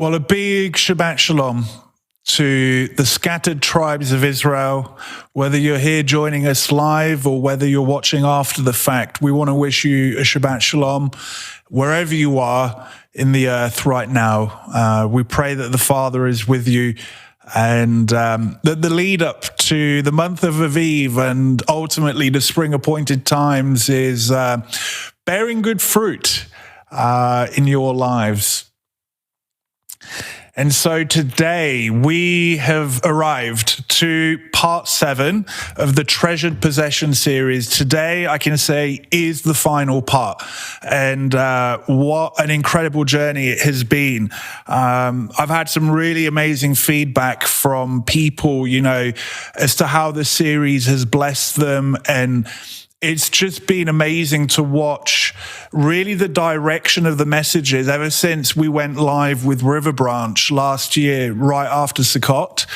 Well, a big Shabbat Shalom to the scattered tribes of Israel. Whether you're here joining us live or whether you're watching after the fact, we want to wish you a Shabbat Shalom wherever you are in the earth right now. We pray that the Father is with you and that the lead up to the month of Aviv and ultimately the spring appointed times is bearing good fruit in your lives. And so today we have arrived to part 7 of the Treasured Possession series. Today, I can say, is the final part. And what an incredible journey it has been. I've had some really amazing feedback from people, as to how the series has blessed them, and it's just been amazing to watch really the direction of the messages ever since we went live with River Branch last year, right after Sukkot,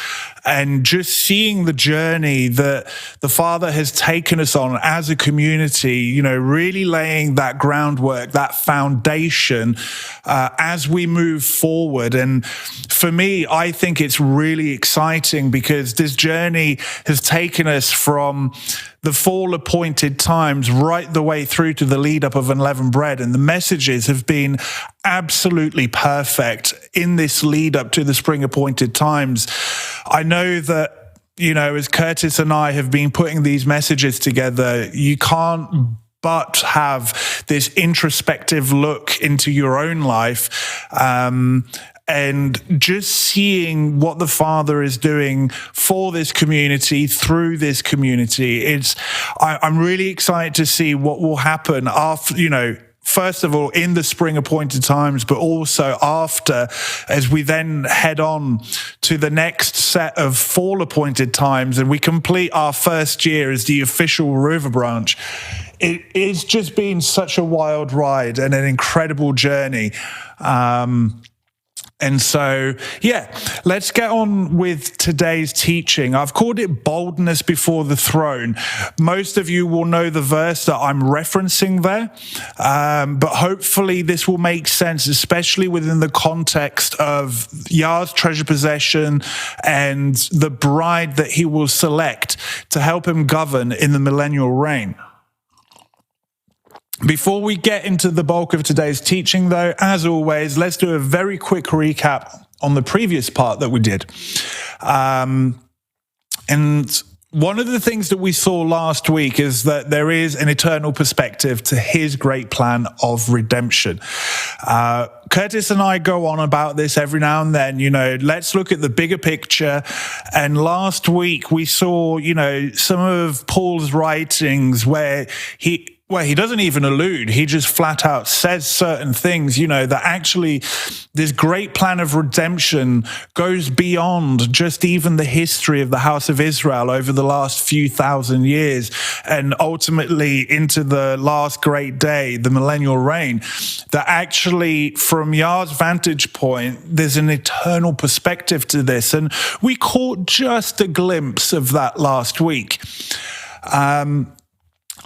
and just seeing the journey that the Father has taken us on as a community, really laying that groundwork, that foundation as we move forward. And for me, I think it's really exciting because this journey has taken us from the fall appointed times right the way through to the lead up of unleavened bread. And the messages have been absolutely perfect in this lead up to the spring appointed times. I know that, as Curtis and I have been putting these messages together, you can't but have this introspective look into your own life. And just seeing what the Father is doing for this community, through this community, I'm really excited to see what will happen after, first of all, in the spring appointed times, but also after, as we then head on to the next set of fall appointed times, and we complete our first year as the official River Branch. It's just been such a wild ride and an incredible journey. And so, let's get on with today's teaching. I've called it Boldness Before the Throne. Most of you will know the verse that I'm referencing there, but hopefully this will make sense, especially within the context of Yah's treasure possession and the bride that he will select to help him govern in the millennial reign. Before we get into the bulk of today's teaching, though, as always, let's do a very quick recap on the previous part that we did. And one of the things that we saw last week is that there is an eternal perspective to his great plan of redemption. Curtis and I go on about this every now and then, let's look at the bigger picture. And last week we saw, some of Paul's writings where he doesn't even allude. He just flat out says certain things, that actually this great plan of redemption goes beyond just even the history of the house of Israel over the last few thousand years and ultimately into the last great day, the millennial reign, that actually from Yah's vantage point, there's an eternal perspective to this. And we caught just a glimpse of that last week.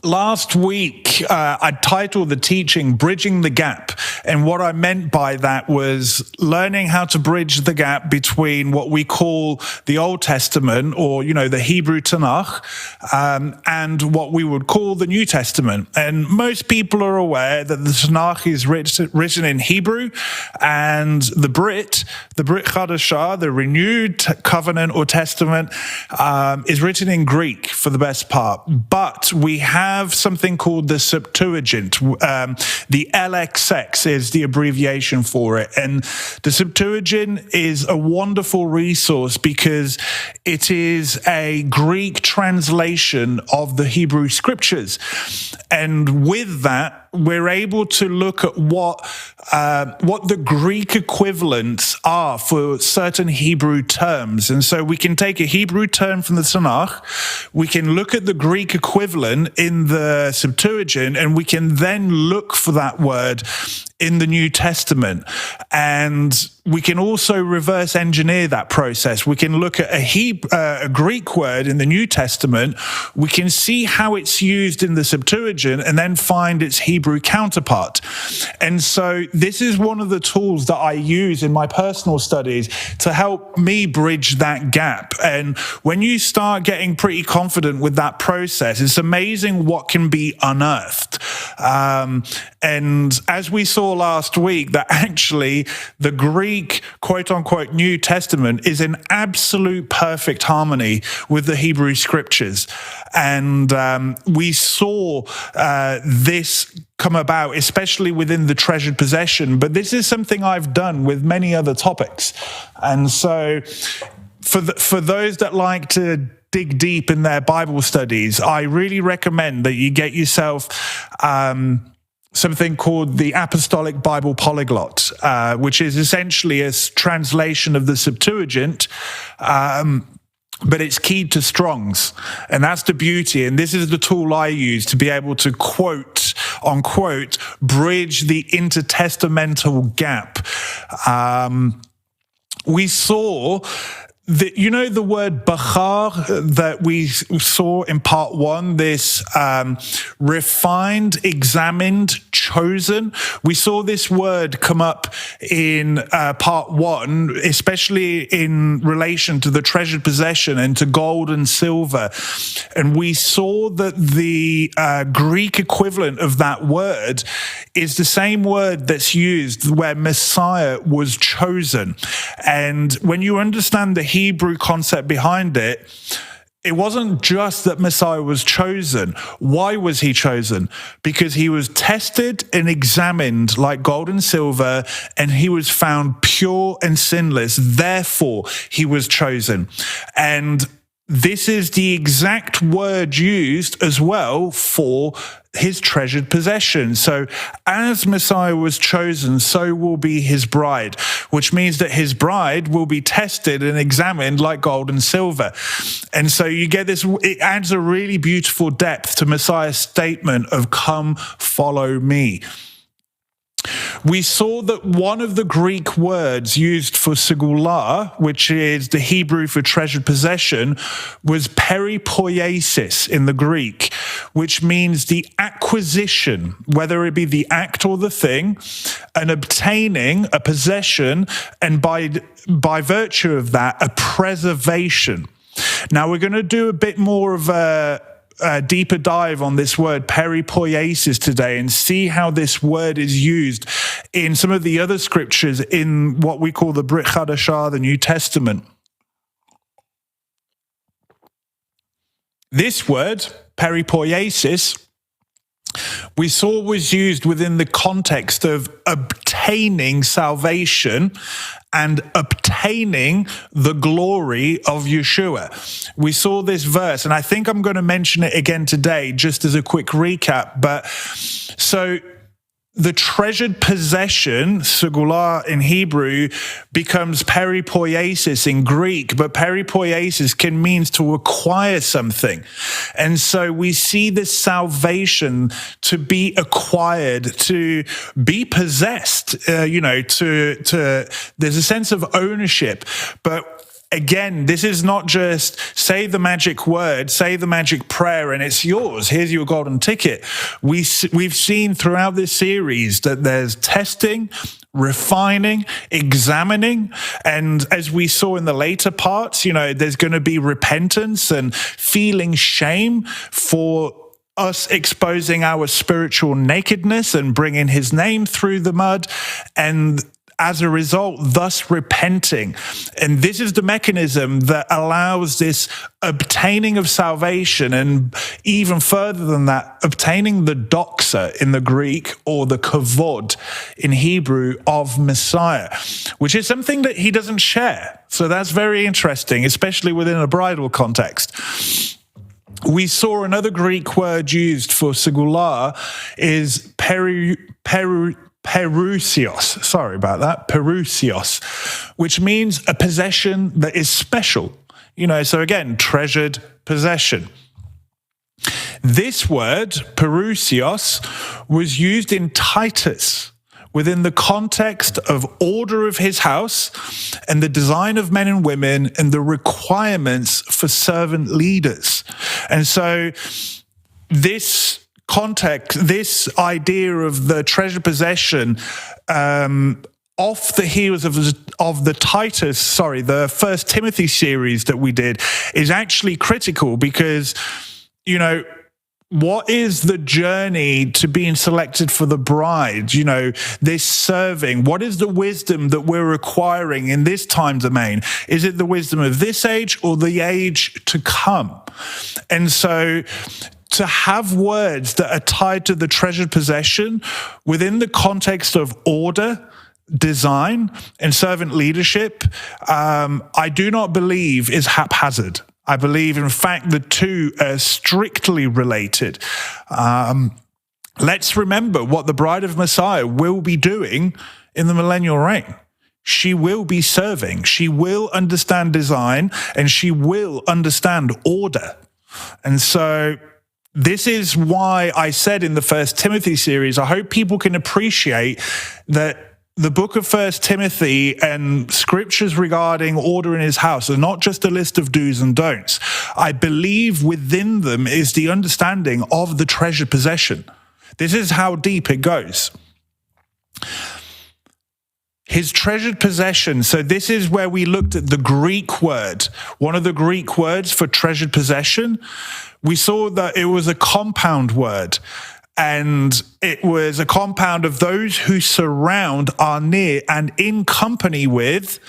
Last week, I titled the teaching Bridging the Gap. And what I meant by that was learning how to bridge the gap between what we call the Old Testament or, the Hebrew Tanakh, and what we would call the New Testament. And most people are aware that the Tanakh is written in Hebrew, and the Brit Chadashah, the renewed covenant or testament, is written in Greek for the best part. But we have something called the Septuagint. The LXX is the abbreviation for it. And the Septuagint is a wonderful resource because it is a Greek translation of the Hebrew scriptures. And with that, we're able to look at what the Greek equivalents are for certain Hebrew terms. And so we can take a Hebrew term from the Tanakh, we can look at the Greek equivalent in the Septuagint, and we can then look for that word in the New Testament. And we can also reverse engineer that process. We can look at a Greek word in the New Testament. We can see how it's used in the Septuagint and then find its Hebrew counterpart. And so this is one of the tools that I use in my personal studies to help me bridge that gap. And when you start getting pretty confident with that process, it's amazing what can be unearthed. And as we saw last week, that actually the Greek quote-unquote New Testament is in absolute perfect harmony with the Hebrew scriptures. And we saw this come about, especially within the treasured possession. But this is something I've done with many other topics. And so for those that like to dig deep in their Bible studies, I really recommend that you get yourself something called the Apostolic Bible Polyglot, which is essentially a translation of the Septuagint, but it's keyed to Strong's. And that's the beauty. And this is the tool I use to be able to quote, unquote, bridge the intertestamental gap. We saw the word bachar that we saw in part 1, this refined, examined, chosen. We saw this word come up in part 1, especially in relation to the treasured possession and to gold and silver. And we saw that the Greek equivalent of that word is the same word that's used where Messiah was chosen. And when you understand the Hebrew concept behind it, it wasn't just that Messiah was chosen. Why was he chosen? Because he was tested and examined like gold and silver, and he was found pure and sinless. Therefore, he was chosen. And this is the exact word used as well for his treasured possession. So as Messiah was chosen, so will be his bride, which means that his bride will be tested and examined like gold and silver. And so you get this, it adds a really beautiful depth to Messiah's statement of come, follow me. We saw that one of the Greek words used for segulah, which is the Hebrew for treasured possession, was peripoiesis in the Greek, which means the acquisition, whether it be the act or the thing, and obtaining a possession, and by virtue of that, a preservation. Now, we're going to do a bit more of a deeper dive on this word peripoiesis today and see how this word is used in some of the other scriptures in what we call the Brit Chadashah, the New Testament. This word, peripoiesis, we saw was used within the context of obtaining salvation and obtaining the glory of Yeshua. We saw this verse, and I think I'm going to mention it again today, just as a quick recap. But so the treasured possession, segulah in Hebrew, becomes peripoiesis in Greek, but peripoiesis can mean to acquire something. And so we see this salvation to be acquired, to be possessed, there's a sense of ownership. But again, this is not just say the magic word, say the magic prayer, and it's yours. Here's your golden ticket. We've seen throughout this series that there's testing, refining, examining, and as we saw in the later parts, there's going to be repentance and feeling shame for us exposing our spiritual nakedness and bringing his name through the mud, and as a result, thus repenting. And this is the mechanism that allows this obtaining of salvation, and even further than that, obtaining the doxa in the Greek, or the kavod in Hebrew, of Messiah, which is something that he doesn't share. So that's very interesting, especially within a bridal context. We saw another Greek word used for segulah is perusios, sorry about that, perusios, which means a possession that is special. So again, treasured possession. This word, perusios, was used in Titus, within the context of order of his house and the design of men and women and the requirements for servant leaders. And so this context, this idea of the treasured possession, off the heels of the First Timothy series that we did, is actually critical because, what is the journey to being selected for the bride? This serving, what is the wisdom that we're requiring in this time domain? Is it the wisdom of this age or the age to come? And so to have words that are tied to the treasured possession within the context of order, design, and servant leadership, I do not believe is haphazard. I believe, in fact, the two are strictly related. Let's remember what the bride of Messiah will be doing in the millennial reign. She will be serving. She will understand design, and she will understand order. And so this is why I said in the First Timothy series, I hope people can appreciate that the book of First Timothy and scriptures regarding order in his house are not just a list of do's and don'ts. I believe within them is the understanding of the treasured possession. This is how deep it goes. His treasured possession. So this is where we looked at the Greek word, one of the Greek words for treasured possession. We saw that it was a compound word. And it was a compound of those who surround, are near, and in company with.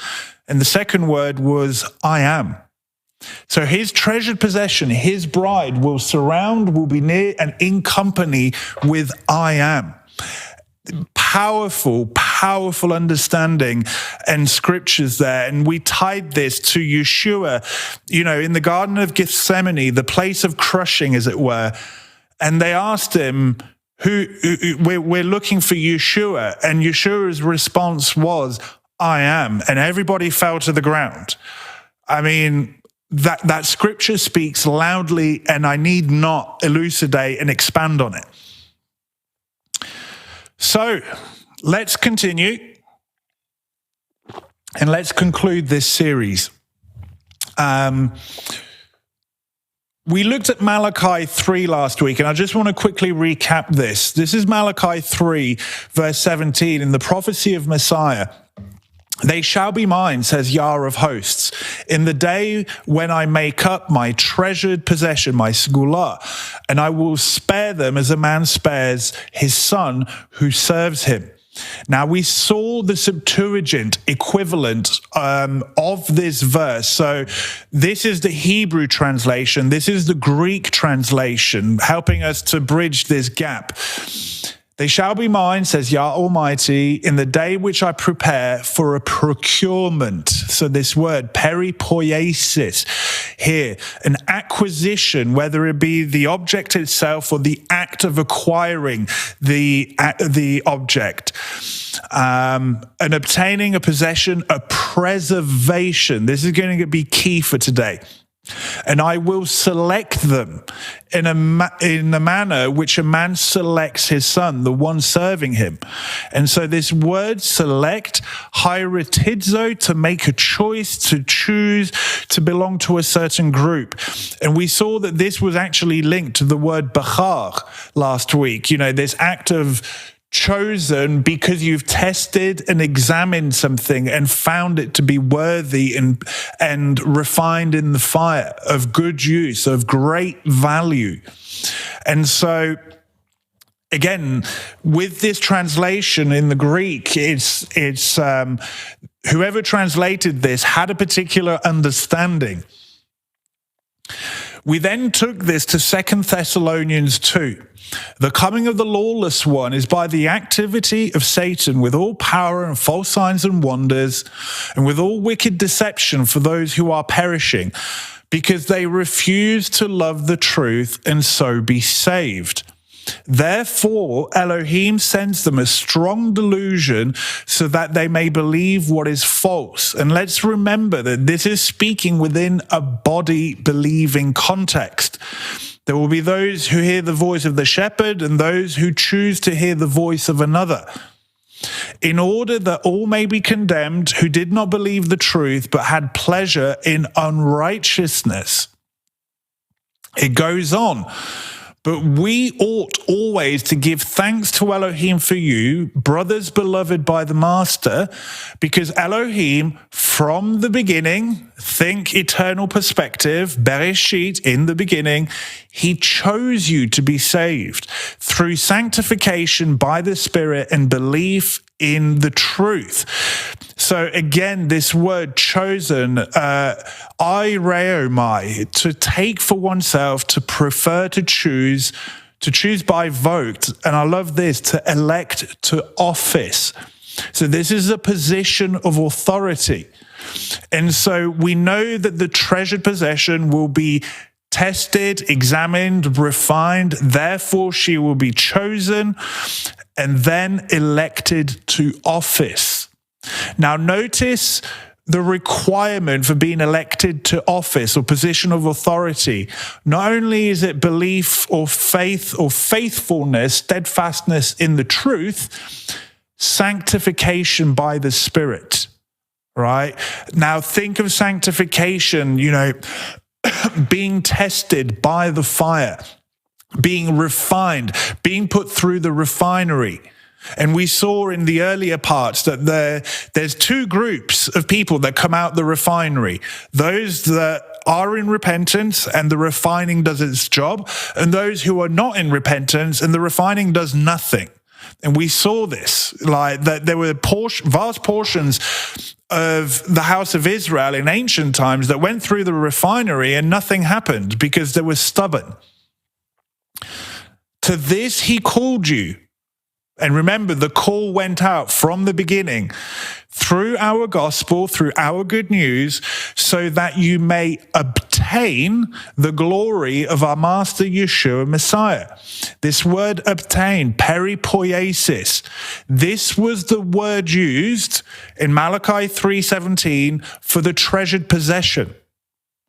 And the second word was I am. So his treasured possession, his bride, will surround, will be near, and in company with I am. Powerful, powerful understanding and scriptures there. And we tied this to Yeshua, in the Garden of Gethsemane, the place of crushing, as it were. And they asked him, we're looking for Yeshua. And Yeshua's response was, I am. And everybody fell to the ground. I mean, that scripture speaks loudly, and I need not elucidate and expand on it. So let's continue. And let's conclude this series. We looked at Malachi 3 last week, and I just want to quickly recap this. This is Malachi 3, verse 17, in the prophecy of Messiah. They shall be mine, says Yah of hosts, in the day when I make up my treasured possession, my segulah, and I will spare them as a man spares his son who serves him. Now, we saw the Septuagint equivalent of this verse. So this is the Hebrew translation. This is the Greek translation, helping us to bridge this gap. They shall be mine, says Yah Almighty, in the day which I prepare for a procurement. So this word, peripoiesis, here, an acquisition, whether it be the object itself or the act of acquiring the object, and obtaining a possession, a preservation. This is going to be key for today. And I will select them in a manner which a man selects his son, the one serving him. And so this word select, hieratizo, to make a choice, to choose, to belong to a certain group. And we saw that this was actually linked to the word bachar last week, this act of chosen because you've tested and examined something and found it to be worthy and refined in the fire, of good use, of great value. And so again, with this translation in the Greek, it's whoever translated this had a particular understanding. We then took this to 2 Thessalonians 2. The coming of the lawless one is by the activity of Satan with all power and false signs and wonders, and with all wicked deception for those who are perishing, because they refuse to love the truth and so be saved. Therefore, Elohim sends them a strong delusion so that they may believe what is false. And let's remember that this is speaking within a body-believing context. There will be those who hear the voice of the shepherd and those who choose to hear the voice of another. in order that all may be condemned who did not believe the truth, but had pleasure in unrighteousness. It goes on. But we ought always to give thanks to Elohim for you, brothers beloved by the Master, because Elohim, from the beginning, think eternal perspective, Bereshit, in the beginning, he chose you to be saved through sanctification by the Spirit and belief in the truth. So again, this word chosen, aireomai, to take for oneself, to prefer, to choose by vote. And I love this, to elect to office. So this is a position of authority. And so we know that the treasured possession will be tested, examined, refined. Therefore, she will be chosen and then elected to office. Now, notice the requirement for being elected to office or position of authority. Not only is it belief or faith or faithfulness, steadfastness in the truth, sanctification by the Spirit, right? Now, think of sanctification, being tested by the fire, being refined, being put through the refinery. And we saw in the earlier parts that there's two groups of people that come out the refinery. Those that are in repentance and the refining does its job, and those who are not in repentance and the refining does nothing. And we saw this, like that there were vast portions of the house of Israel in ancient times that went through the refinery and nothing happened because they were stubborn. To this he called you. And remember, the call went out from the beginning through our gospel, through our good news, so that you may obtain the glory of our Master Yeshua Messiah. This word obtain, peripoiesis, this was the word used in Malachi 3:17 for the treasured possession.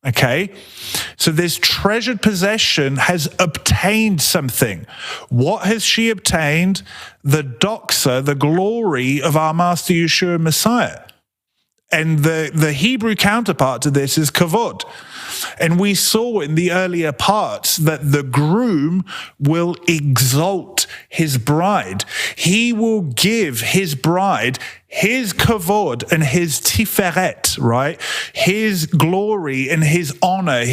Okay, so this treasured possession has obtained something. What has she obtained? The doxa, the glory of our Master Yeshua Messiah. And the Hebrew counterpart to this is kavod. And we saw in the earlier parts that the groom will exalt his bride. He will give his bride his kavod and his tiferet, right? His glory and his honor,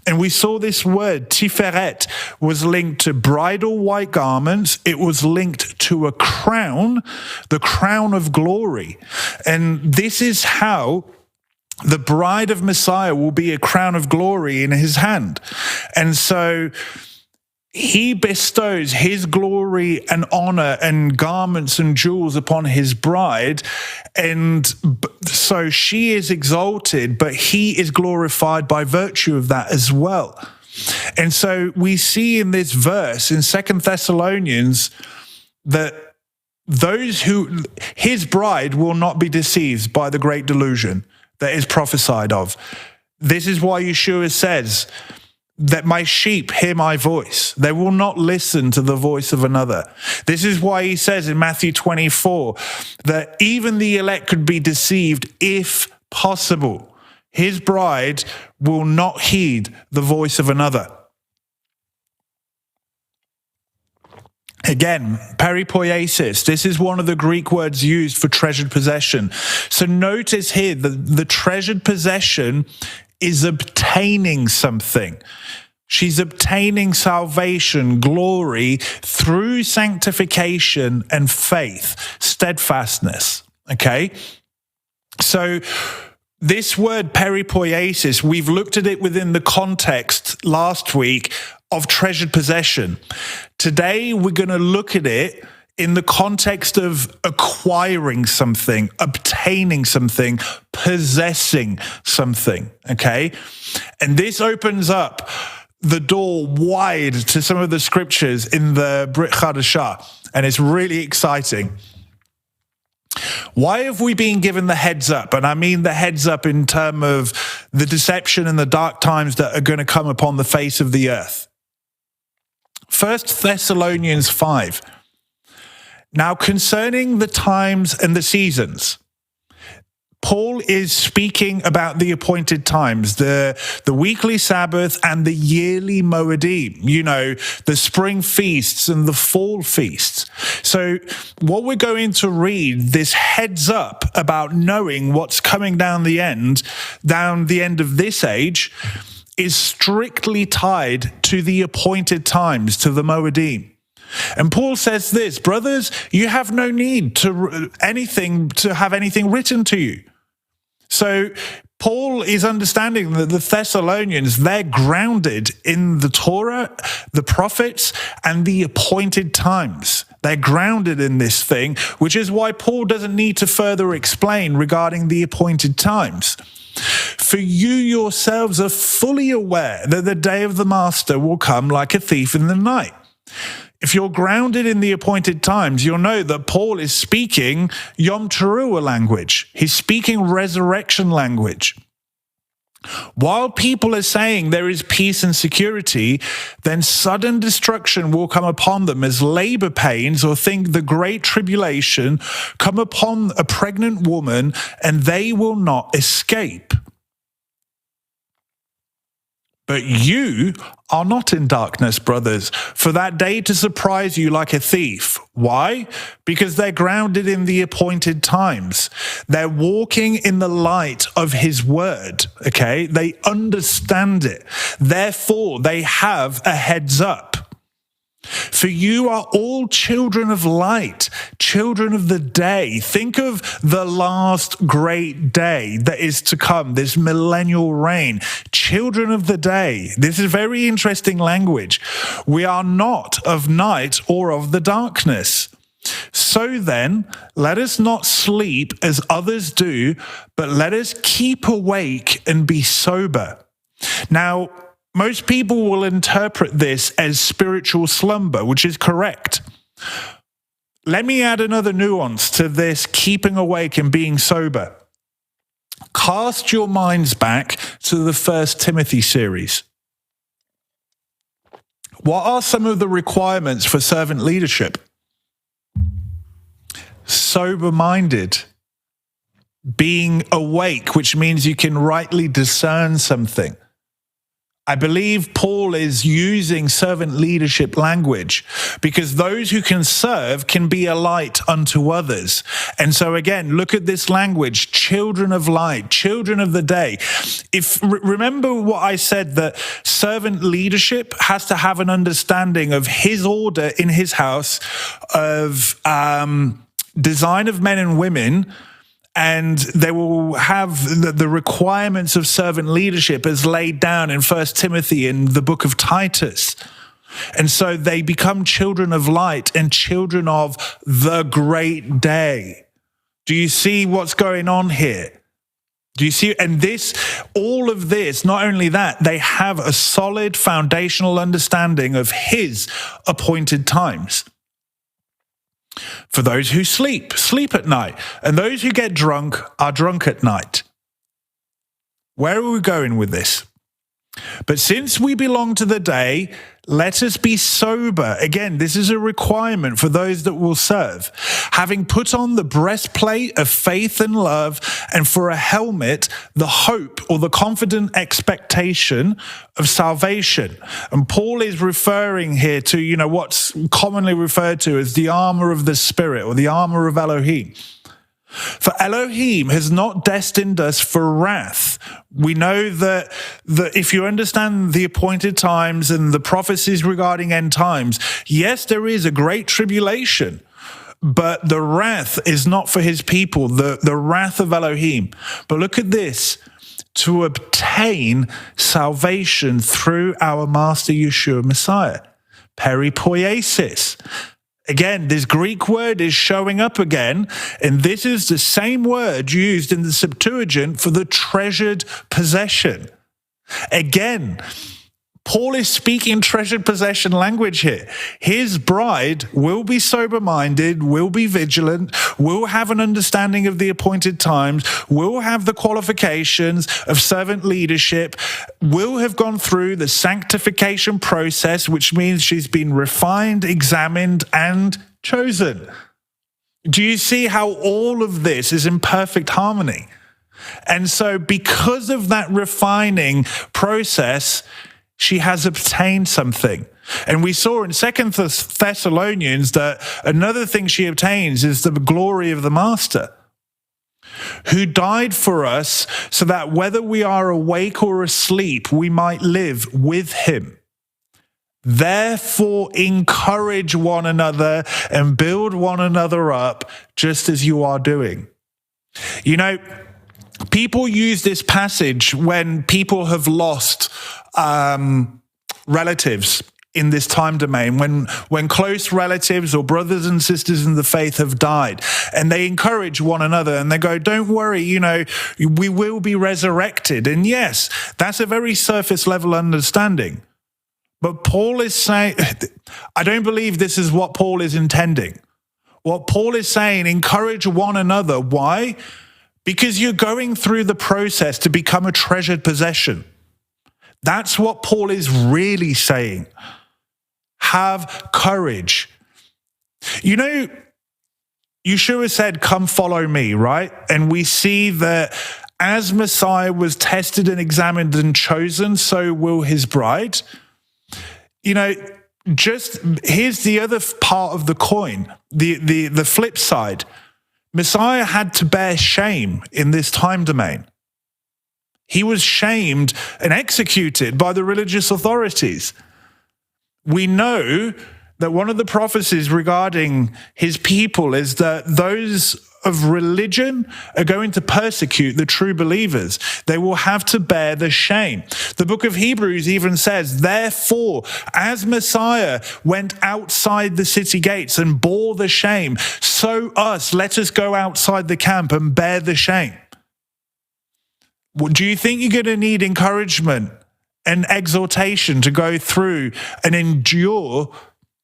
and we saw this word, tiferet, was linked to bridal white garments. It was linked to a crown, the crown of glory. And this is how the bride of Messiah will be a crown of glory in his hand. And so he bestows his glory and honor and garments and jewels upon his bride. And so she is exalted, but he is glorified by virtue of that as well. And so we see in this verse in 2 Thessalonians that his bride will not be deceived by the great delusion that is prophesied of. This is why Yeshua says that my sheep hear my voice. They will not listen to the voice of another. This is why he says in Matthew 24 that even the elect could be deceived if possible. His bride will not heed the voice of another. Again, peripoiesis, this is one of the Greek words used for treasured possession. So notice here that the treasured possession is obtaining something. She's obtaining salvation, glory through sanctification and faith, steadfastness. Okay? So this word peripoiesis, we've looked at it within the context last week of treasured possession. Today, we're going to look at it in the context of acquiring something, obtaining something, possessing something, okay? And this opens up the door wide to some of the scriptures in the Brit Chadashah, and it's really exciting. Why have we been given the heads up? And I mean the heads up in terms of the deception and the dark times that are going to come upon the face of the earth. 1 Thessalonians 5. Now, concerning the times and the seasons, Paul is speaking about the appointed times, the weekly Sabbath and the yearly Moedim, the spring feasts and the fall feasts. So what we're going to read, this heads up about knowing what's coming down the end of this age, is strictly tied to the appointed times, to the Moedim. And Paul says this, brothers, you have no need to have anything written to you. So Paul is understanding that the Thessalonians, they're grounded in the Torah, the prophets, and the appointed times. They're grounded in this thing, which is why Paul doesn't need to further explain regarding the appointed times. For you yourselves are fully aware that the day of the master will come like a thief in the night. If you're grounded in the appointed times, you'll know that Paul is speaking Yom Teruah language. He's speaking resurrection language. While people are saying there is peace and security, then sudden destruction will come upon them as labor pains, or think the great tribulation, come upon a pregnant woman, and they will not escape. But you are not in darkness, brothers, for that day to surprise you like a thief. Why? Because they're grounded in the appointed times. They're walking in the light of his word, okay? They understand it. Therefore, they have a heads up. For you are all children of light, children of the day. Think of the last great day that is to come, this millennial reign. Children of the day. This is very interesting language. We are not of night or of the darkness. So then, let us not sleep as others do, but let us keep awake and be sober. Now, most people will interpret this as spiritual slumber, which is correct. Let me add another nuance to this keeping awake and being sober. Cast your minds back to the 1 Timothy series. What are some of the requirements for servant leadership? Sober-minded. Being awake, which means you can rightly discern something. I believe Paul is using servant leadership language because those who can serve can be a light unto others. And so again, look at this language, children of light, children of the day. Remember what I said, that servant leadership has to have an understanding of his order in his house, of design of men and women, and they will have the requirements of servant leadership as laid down in 1 Timothy in the book of Titus. And so they become children of light and children of the great day. Do you see what's going on here? Do you see? And all of this, not only that, they have a solid foundational understanding of his appointed times. For those who sleep at night. And those who get drunk are drunk at night. Where are we going with this? But since we belong to the day, let us be sober. Again, this is a requirement for those that will serve. Having put on the breastplate of faith and love, and for a helmet, the hope or the confident expectation of salvation. And Paul is referring here to, what's commonly referred to as the armor of the Spirit or the armor of Elohim. For Elohim has not destined us for wrath. We know that if you understand the appointed times and the prophecies regarding end times, yes, there is a great tribulation, but the wrath is not for his people, the wrath of Elohim. But look at this, to obtain salvation through our Master Yeshua Messiah, peripoiesis. Again, this Greek word is showing up again, and this is the same word used in the Septuagint for the treasured possession. Again, Paul is speaking treasured possession language here. His bride will be sober-minded, will be vigilant, will have an understanding of the appointed times, will have the qualifications of servant leadership, will have gone through the sanctification process, which means she's been refined, examined, and chosen. Do you see how all of this is in perfect harmony? And so because of that refining process, she has obtained something. And we saw in 2 Thessalonians that another thing she obtains is the glory of the Master, who died for us so that whether we are awake or asleep, we might live with him. Therefore, encourage one another and build one another up, just as you are doing. You know, people use this passage when people have lost relatives in this time domain, when close relatives or brothers and sisters in the faith have died, and they encourage one another and they go, don't worry, you know, we will be resurrected. And yes, that's a very surface level understanding. But Paul is saying, I don't believe this is what Paul is intending. What Paul is saying, encourage one another. Why? Because you're going through the process to become a treasured possession. That's what Paul is really saying. Have courage. You know, Yeshua said, come follow me, right? And we see that as Messiah was tested and examined and chosen, so will his bride. You know, just here's the other part of the coin, the flip side. Messiah had to bear shame in this time domain. He was shamed and executed by the religious authorities. We know that one of the prophecies regarding his people is that those of religion are going to persecute the true believers. They will have to bear the shame. The book of Hebrews even says, therefore, as Messiah went outside the city gates and bore the shame, so let us go outside the camp and bear the shame. Well, do you think you're going to need encouragement and exhortation to go through and endure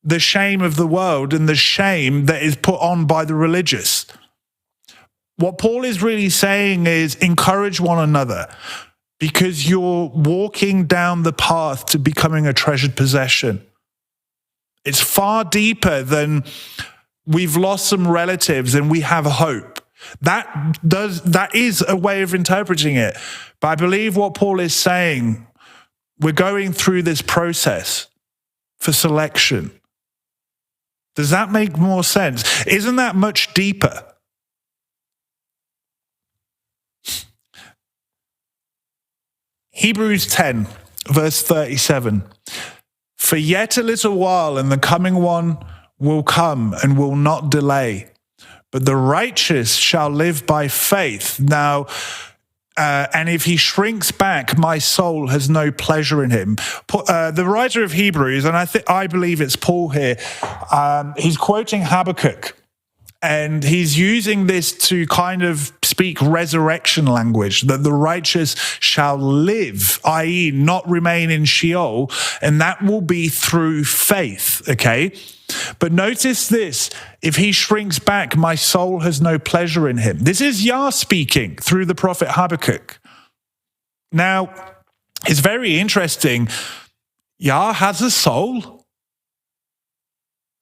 the shame of the world and the shame that is put on by the religious? What Paul is really saying is encourage one another, because you're walking down the path to becoming a treasured possession. It's far deeper than we've lost some relatives and we have hope. That is a way of interpreting it. But I believe what Paul is saying, we're going through this process for selection. Does that make more sense? Isn't that much deeper? Hebrews 10, verse 37. For yet a little while, and the coming one will come and will not delay. But the righteous shall live by faith. Now, and if he shrinks back, my soul has no pleasure in him. The writer of Hebrews, and I believe it's Paul here, he's quoting Habakkuk. And he's using this to kind of speak resurrection language, that the righteous shall live, i.e. not remain in Sheol, and that will be through faith, okay? But notice this, if he shrinks back, my soul has no pleasure in him. This is Yah speaking through the prophet Habakkuk. Now, it's very interesting. Yah has a soul?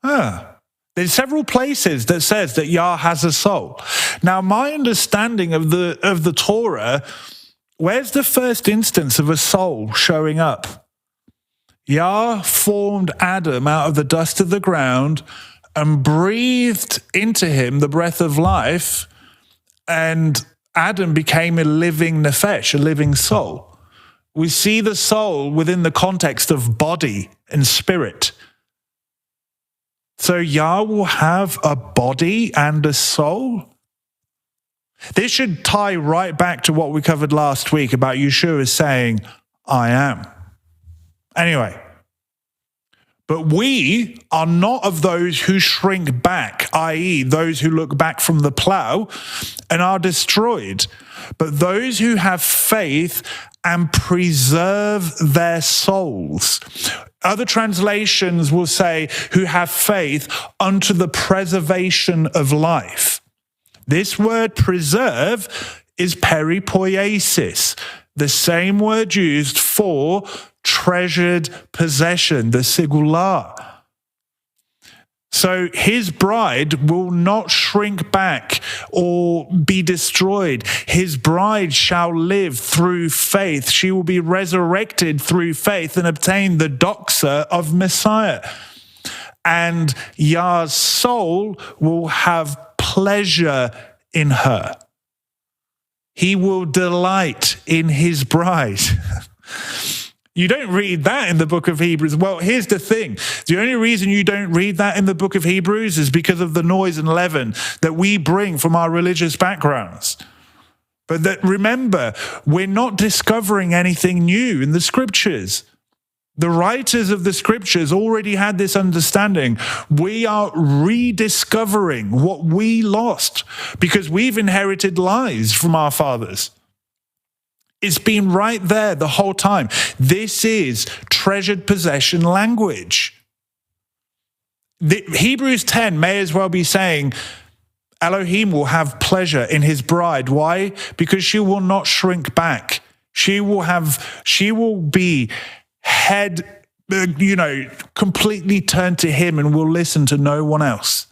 There's several places that says that Yah has a soul. Now, my understanding of the Torah, where's the first instance of a soul showing up? Yah formed Adam out of the dust of the ground and breathed into him the breath of life, and Adam became a living nephesh, a living soul. We see the soul within the context of body and spirit. So Yah will have a body and a soul? This should tie right back to what we covered last week about Yeshua saying, I am. Anyway, but we are not of those who shrink back, i.e. those who look back from the plow and are destroyed, but those who have faith and preserve their souls. Other translations will say, who have faith unto the preservation of life. This word preserve is peripoiesis, the same word used for treasured possession, the singular. So his bride will not shrink back or be destroyed. His bride shall live through faith. She will be resurrected through faith and obtain the doxa of Messiah. And Yah's soul will have pleasure in her. He will delight in his bride. You don't read that in the book of Hebrews. Well, here's the thing. The only reason you don't read that in the book of Hebrews is because of the noise and leaven that we bring from our religious backgrounds. But remember, we're not discovering anything new in the scriptures. The writers of the scriptures already had this understanding. We are rediscovering what we lost because we've inherited lies from our fathers. It's been right there the whole time. This is treasured possession language. Hebrews 10 may as well be saying, Elohim will have pleasure in his bride. Why? Because she will not shrink back. She will be head, completely turned to him and will listen to no one else.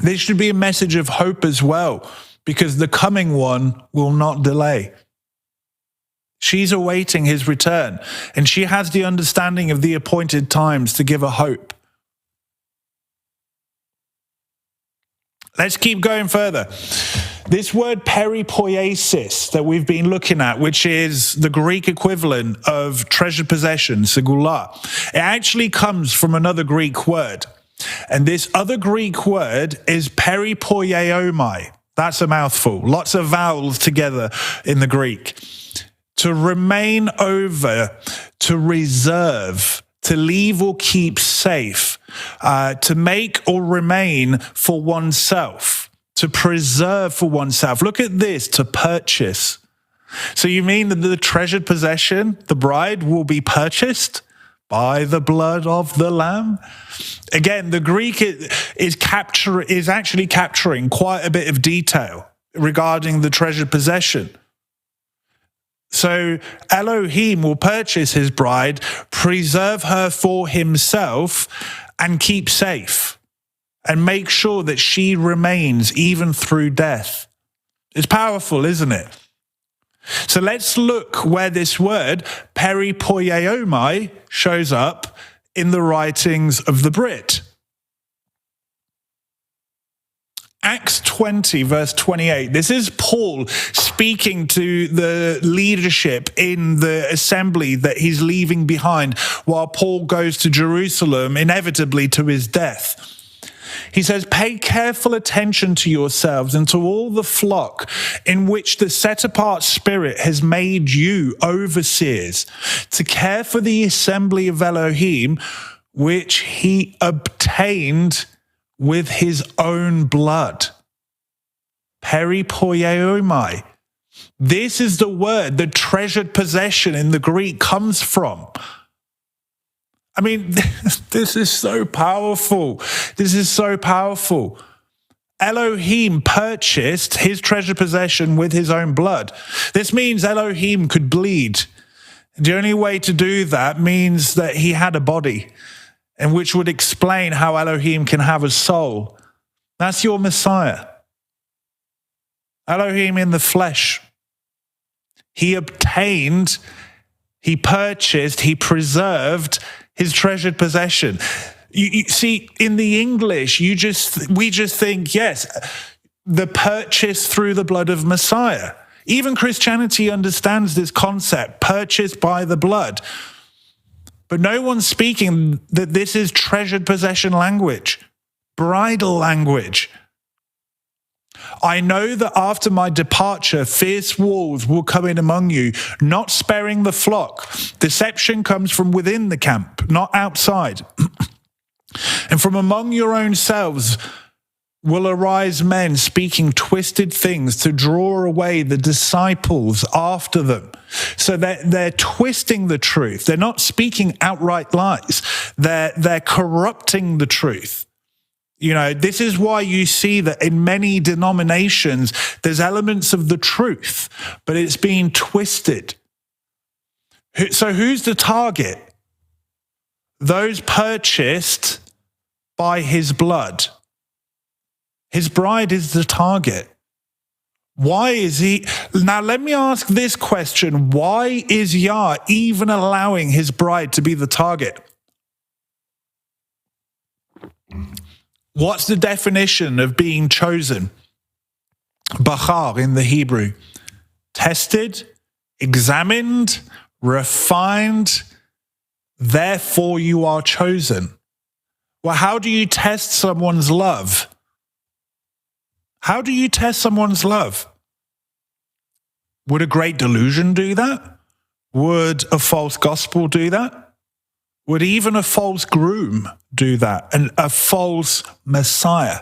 This should be a message of hope as well, because the coming one will not delay. She's awaiting his return, and she has the understanding of the appointed times to give her hope. Let's keep going further. This word peripoiesis that we've been looking at, which is the Greek equivalent of treasured possession, segula, it actually comes from another Greek word. And this other Greek word is peripoiomai. That's a mouthful. Lots of vowels together in the Greek. To remain over, to reserve, to leave or keep safe, to make or remain for oneself, to preserve for oneself. Look at this, to purchase. So you mean that the treasured possession, the bride, will be purchased by the blood of the Lamb? Again, the Greek is actually capturing quite a bit of detail regarding the treasured possession. So Elohim will purchase his bride, preserve her for himself, and keep safe, and make sure that she remains even through death. It's powerful, isn't it? So let's look where this word, peripoiomai, shows up in the writings of the Brit. Acts 20, verse 28. This is Paul speaking to the leadership in the assembly that he's leaving behind while Paul goes to Jerusalem, inevitably to his death. He says, pay careful attention to yourselves and to all the flock in which the set-apart Spirit has made you overseers, to care for the assembly of Elohim, which he obtained with his own blood. Peripoiomai. This is the word the treasured possession in the Greek comes from. I mean, this is so powerful. This is so powerful. Elohim purchased his treasured possession with his own blood. This means Elohim could bleed. The only way to do that means that he had a body, and which would explain how Elohim can have a soul. That's your Messiah. Elohim in the flesh. He obtained, he purchased, he preserved his treasured possession. You see, in the English, we just think, yes, the purchase through the blood of Messiah. Even Christianity understands this concept, purchased by the blood. But no one's speaking that this is treasured possession language, bridal language. I know that after my departure, fierce wolves will come in among you, not sparing the flock. Deception comes from within the camp, not outside. And from among your own selves will arise men speaking twisted things to draw away the disciples after them. So they're twisting the truth. They're not speaking outright lies. They're corrupting the truth. You know, this is why you see that in many denominations, there's elements of the truth, but it's being twisted. So who's the target? those purchased by his blood. His bride is the target. Why is he? Now, let me ask this question. Why is Yah even allowing his bride to be the target? What's the definition of being chosen? Bachar in the Hebrew. Tested, examined, refined, therefore you are chosen. Well, how do you test someone's love? How do you test someone's love? Would a great delusion do that? Would a false gospel do that? Would even a false groom do that? And a false Messiah?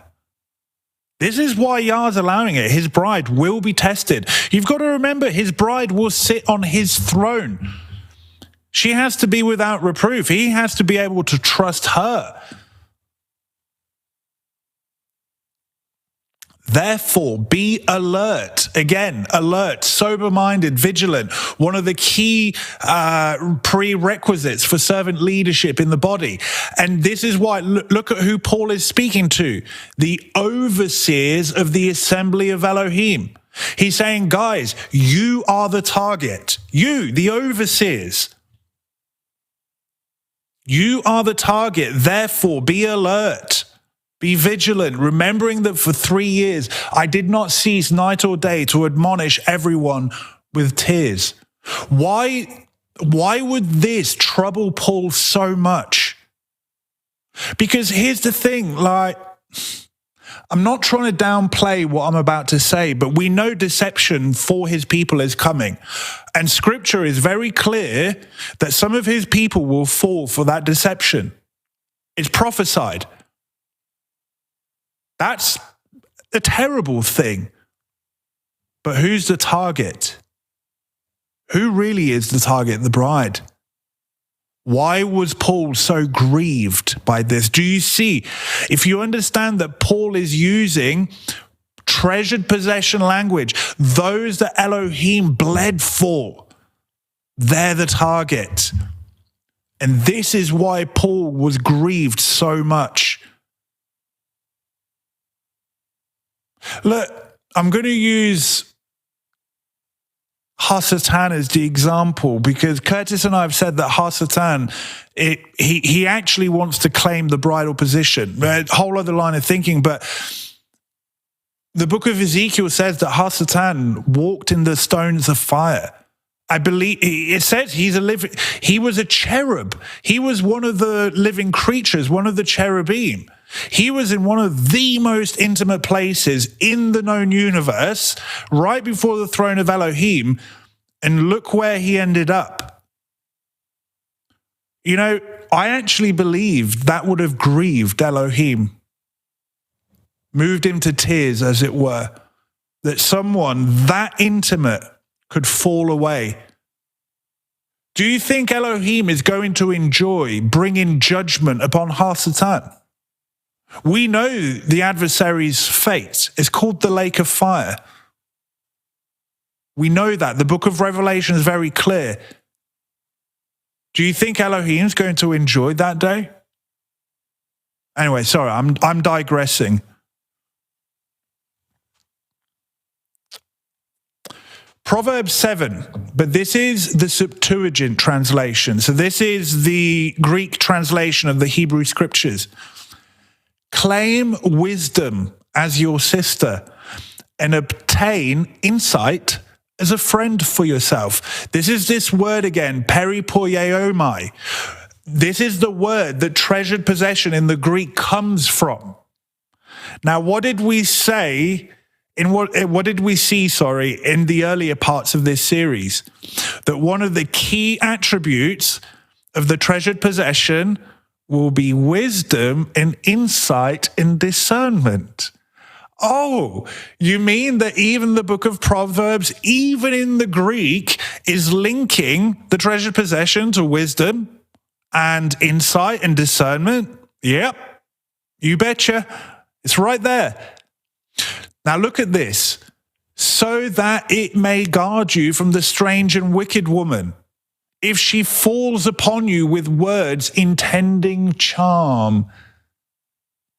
This is why Yah's allowing it. His bride will be tested. You've got to remember, his bride will sit on his throne. She has to be without reproof. He has to be able to trust her. Therefore, be alert. Again, alert, sober-minded, vigilant. One of the key prerequisites for servant leadership in the body. And this is why, look at who Paul is speaking to. The overseers of the assembly of Elohim. He's saying, guys, you are the target. You, the overseers. You are the target. Therefore, be alert. Be vigilant, remembering that for 3 years I did not cease night or day to admonish everyone with tears. Why would this trouble Paul so much? Because here's the thing, like, I'm not trying to downplay what I'm about to say, but we know deception for his people is coming. And scripture is very clear that some of his people will fall for that deception. It's prophesied. That's a terrible thing. But who's the target? Who really is the target? The bride. Why was Paul so grieved by this? Do you see? If you understand that Paul is using treasured possession language, those that Elohim bled for, they're the target. And this is why Paul was grieved so much. Look, I'm going to use Hasatan as the example because Curtis and I have said that Hasatan, he actually wants to claim the bridal position. A whole other line of thinking, but the book of Ezekiel says that Hasatan walked in the stones of fire. I believe it says he was a cherub. He was one of the living creatures, one of the cherubim. He was in one of the most intimate places in the known universe, right before the throne of Elohim, and look where he ended up. You know, I actually believe that would have grieved Elohim, moved him to tears, as it were, that someone that intimate could fall away. Do you think Elohim is going to enjoy bringing judgment upon Hasatan? We know the adversary's fate is called the lake of fire. We know that. The book of Revelation is very clear. Do you think Elohim's going to enjoy that day? Anyway, sorry, I'm digressing. Proverbs 7, but this is the Septuagint translation. So this is the Greek translation of the Hebrew scriptures. Claim wisdom as your sister and obtain insight as a friend for yourself. This is this word again, peripoiomai. This is the word that treasured possession in the Greek comes from. Now, what did we say what did we see, in the earlier parts of this series? That one of the key attributes of the treasured possession will be wisdom and insight and discernment. Oh, you mean that even the book of Proverbs, even in the Greek, is linking the treasured possession to wisdom and insight and discernment? Yep, you betcha. It's right there. Now look at this. So that it may guard you from the strange and wicked woman, if she falls upon you with words intending charm,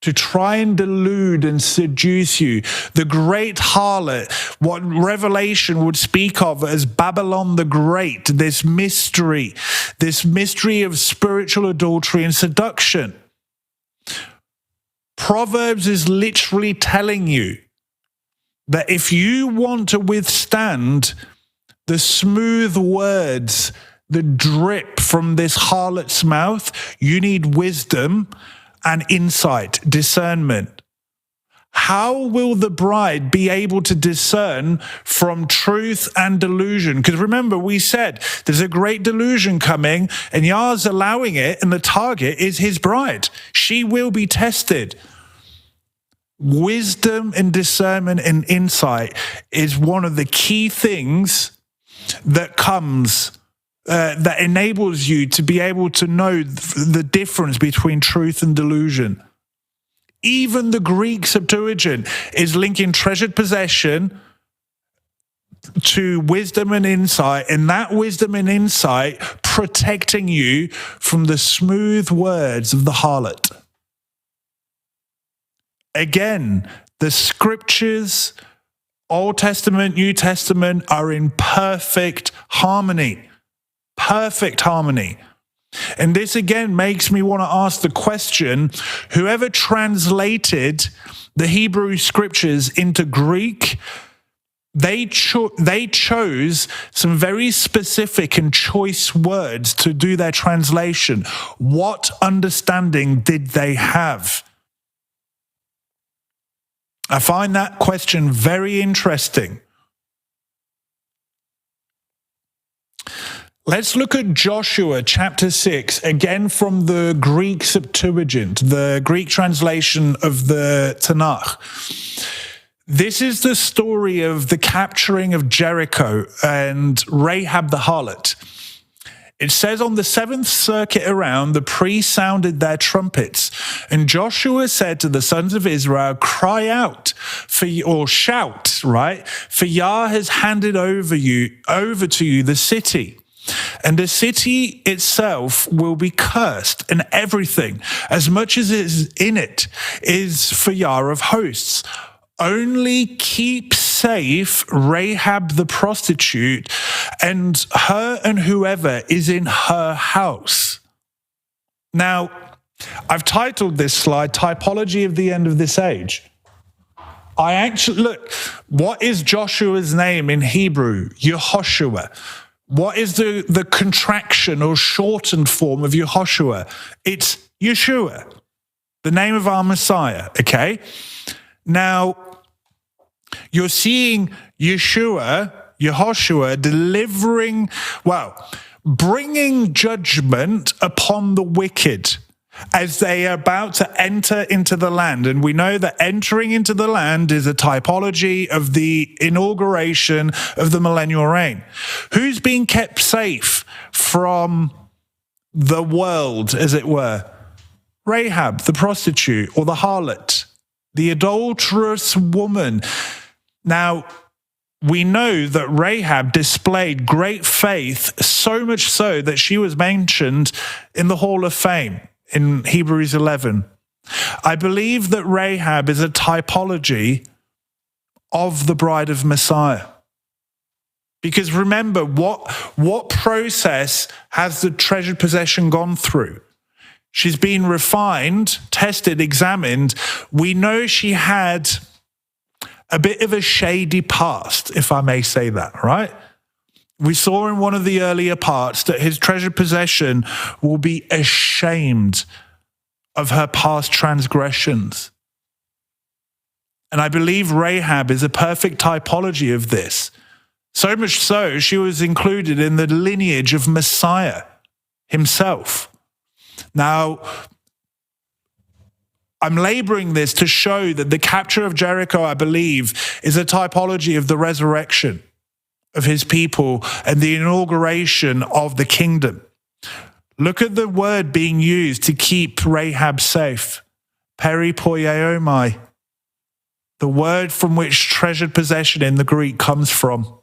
to try and delude and seduce you. The great harlot, what Revelation would speak of as Babylon the Great, this mystery of spiritual adultery and seduction. Proverbs is literally telling you that if you want to withstand the smooth words, the drip from this harlot's mouth, you need wisdom and insight, discernment. How will the bride be able to discern from truth and delusion? Because remember, we said there's a great delusion coming, and Yah's allowing it, and the target is his bride. She will be tested. Wisdom and discernment and insight is one of the key things that comes that enables you to be able to know the difference between truth and delusion. Even the Greek Septuagint is linking treasured possession to wisdom and insight, and that wisdom and insight protecting you from the smooth words of the harlot. Again, the scriptures, Old Testament, New Testament, are in perfect harmony. Perfect harmony. And this again makes me want to ask the question, whoever translated the Hebrew scriptures into Greek, they chose some very specific and choice words to do their translation. What understanding did they have? I find that question very interesting. Let's look at Joshua chapter 6, again from the Greek Septuagint, the Greek translation of the Tanakh. This is the story of the capturing of Jericho and Rahab the harlot. It says on the seventh circuit around, the priests sounded their trumpets, and Joshua said to the sons of Israel, cry out or shout, right? For Yah has handed over to you the city. And the city itself will be cursed, and everything, as much as is in it, is for Yah of hosts. Only keep safe Rahab the prostitute and her and whoever is in her house. Now, I've titled this slide, Typology of the End of This Age. Look, what is Joshua's name in Hebrew? Yehoshua. What is the contraction or shortened form of Yehoshua? It's Yeshua, the name of our Messiah, okay? Now, you're seeing Yehoshua bringing judgment upon the wicked as they are about to enter into the land. And we know that entering into the land is a typology of the inauguration of the millennial reign. Who's being kept safe from the world, as it were? Rahab, the prostitute, or the harlot, the adulterous woman. Now, we know that Rahab displayed great faith, so much so that she was mentioned in the Hall of Fame in Hebrews 11. I believe that Rahab is a typology of the bride of Messiah. Because remember, what process has the treasured possession gone through? She's been refined, tested, examined. We know she had a bit of a shady past, if I may say that, right? We saw in one of the earlier parts that his treasured possession will be ashamed of her past transgressions. And I believe Rahab is a perfect typology of this. So much so, she was included in the lineage of Messiah himself. Now, I'm laboring this to show that the capture of Jericho, I believe, is a typology of the resurrection of his people and the inauguration of the kingdom. Look at the word being used to keep Rahab safe. Peripoieomai, the word from which treasured possession in the Greek comes from.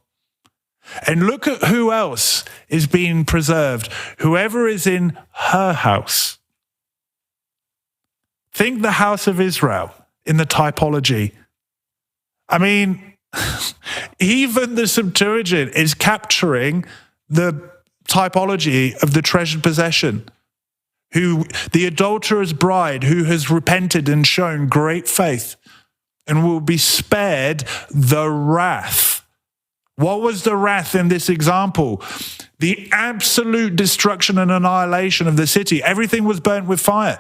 And look at who else is being preserved. Whoever is in her house. Think the house of Israel in the typology. I mean, even the Septuagint is capturing the typology of the treasured possession. Who the adulterous bride who has repented and shown great faith and will be spared the wrath. What was the wrath in this example? The absolute destruction and annihilation of the city. Everything was burnt with fire,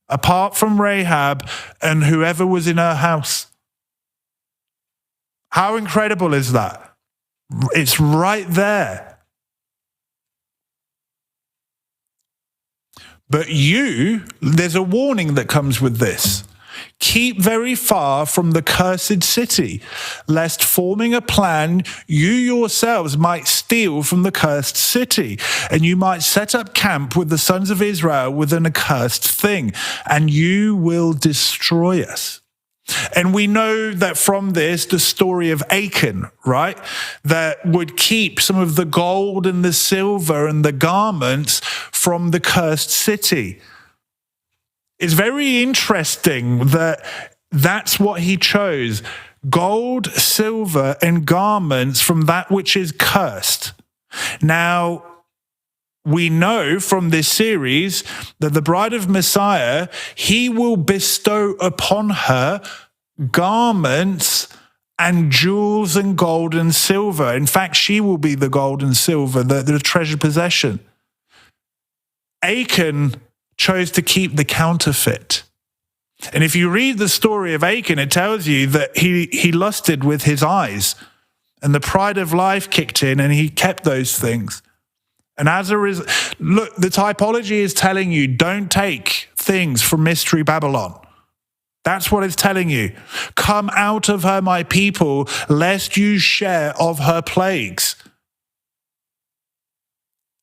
apart from Rahab and whoever was in her house. How incredible is that? It's right there. But there's a warning that comes with this. Keep very far from the cursed city, lest forming a plan, you yourselves might steal from the cursed city, and you might set up camp with the sons of Israel with an accursed thing, and you will destroy us. And we know that from this, the story of Achan, right, that would keep some of the gold and the silver and the garments from the cursed city. It's very interesting that that's what he chose. Gold, silver, and garments from that which is cursed. Now, we know from this series that the bride of Messiah, he will bestow upon her garments and jewels and gold and silver. In fact, she will be the gold and silver, the treasured possession. Achan chose to keep the counterfeit. And if you read the story of Achan, it tells you that he lusted with his eyes, and the pride of life kicked in, and he kept those things. And as a result, look, the typology is telling you, don't take things from Mystery Babylon. That's what it's telling you. Come out of her, my people, lest you share of her plagues.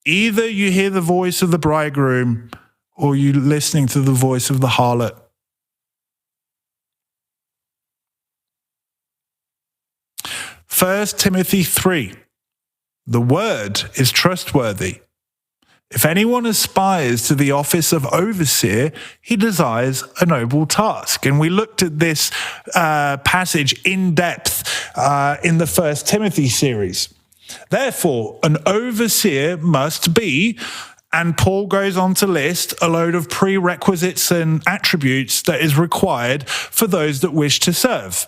Either you hear the voice of the bridegroom, or you listening to the voice of the harlot. First Timothy 3. The word is trustworthy. If anyone aspires to the office of overseer, he desires a noble task. And we looked at this passage in depth in the First Timothy series. Therefore, an overseer must be, and Paul goes on to list a load of prerequisites and attributes that is required for those that wish to serve.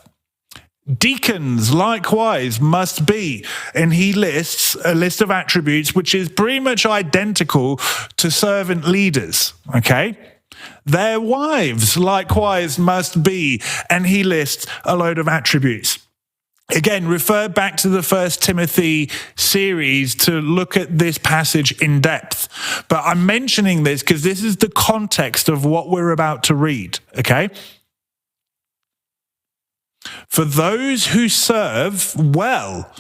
Deacons, likewise, must be, and he lists a list of attributes which is pretty much identical to servant leaders, okay? Their wives, likewise, must be, and he lists a load of attributes. Again, refer back to the First Timothy series to look at this passage in depth. But I'm mentioning this because this is the context of what we're about to read, okay? For those who serve well.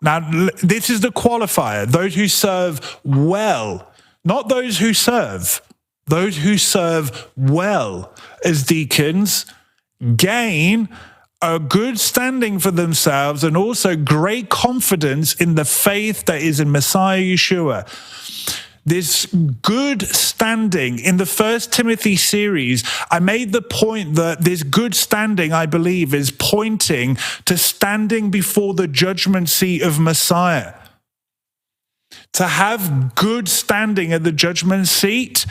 Now, this is the qualifier. Those who serve well, not those who serve. Those who serve well as deacons gain a good standing for themselves and also great confidence in the faith that is in Messiah Yeshua. This good standing in the First Timothy series, I made the point that this good standing, I believe, is pointing to standing before the judgment seat of Messiah. To have good standing at the judgment seat,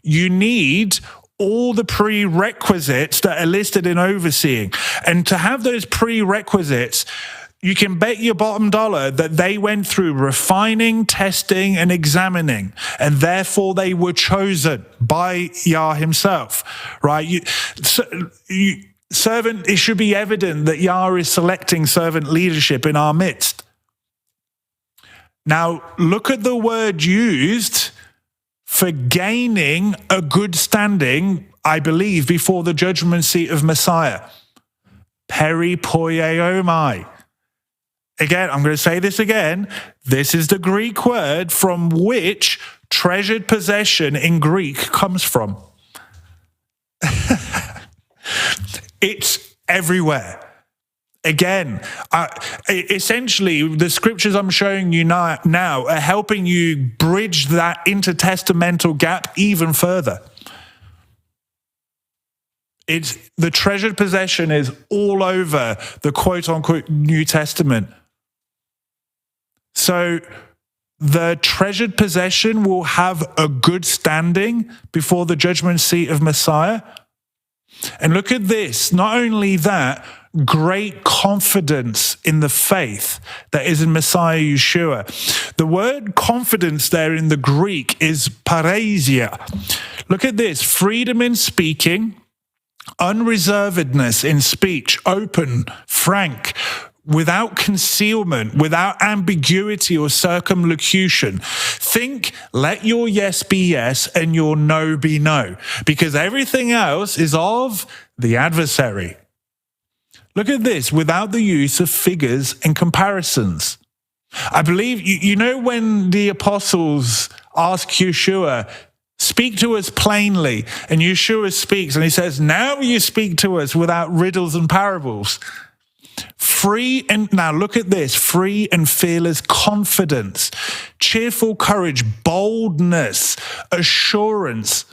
you need all the prerequisites that are listed in overseeing. And to have those prerequisites, you can bet your bottom dollar that they went through refining, testing, and examining, and therefore they were chosen by Yah himself, right? It should be evident that Yah is selecting servant leadership in our midst. Now, look at the word used for gaining a good standing, I believe, before the judgment seat of Messiah. Peripoieomai. Again, I'm going to say this again. This is the Greek word from which treasured possession in Greek comes from. It's everywhere. Again, essentially, the scriptures I'm showing you now are helping you bridge that intertestamental gap even further. It's the treasured possession is all over the quote-unquote New Testament. So the treasured possession will have a good standing before the judgment seat of Messiah. And look at this. Not only that, great confidence in the faith that is in Messiah Yeshua. The word confidence there in the Greek is paresia. Look at this. Freedom in speaking, unreservedness in speech, open, frank, without concealment, without ambiguity or circumlocution. Think, let your yes be yes and your no be no, because everything else is of the adversary. Look at this, without the use of figures and comparisons. I believe, you know, when the apostles ask Yeshua, speak to us plainly, and Yeshua speaks and he says, now you speak to us without riddles and parables. Now look at this, free and fearless confidence, cheerful courage, boldness, assurance.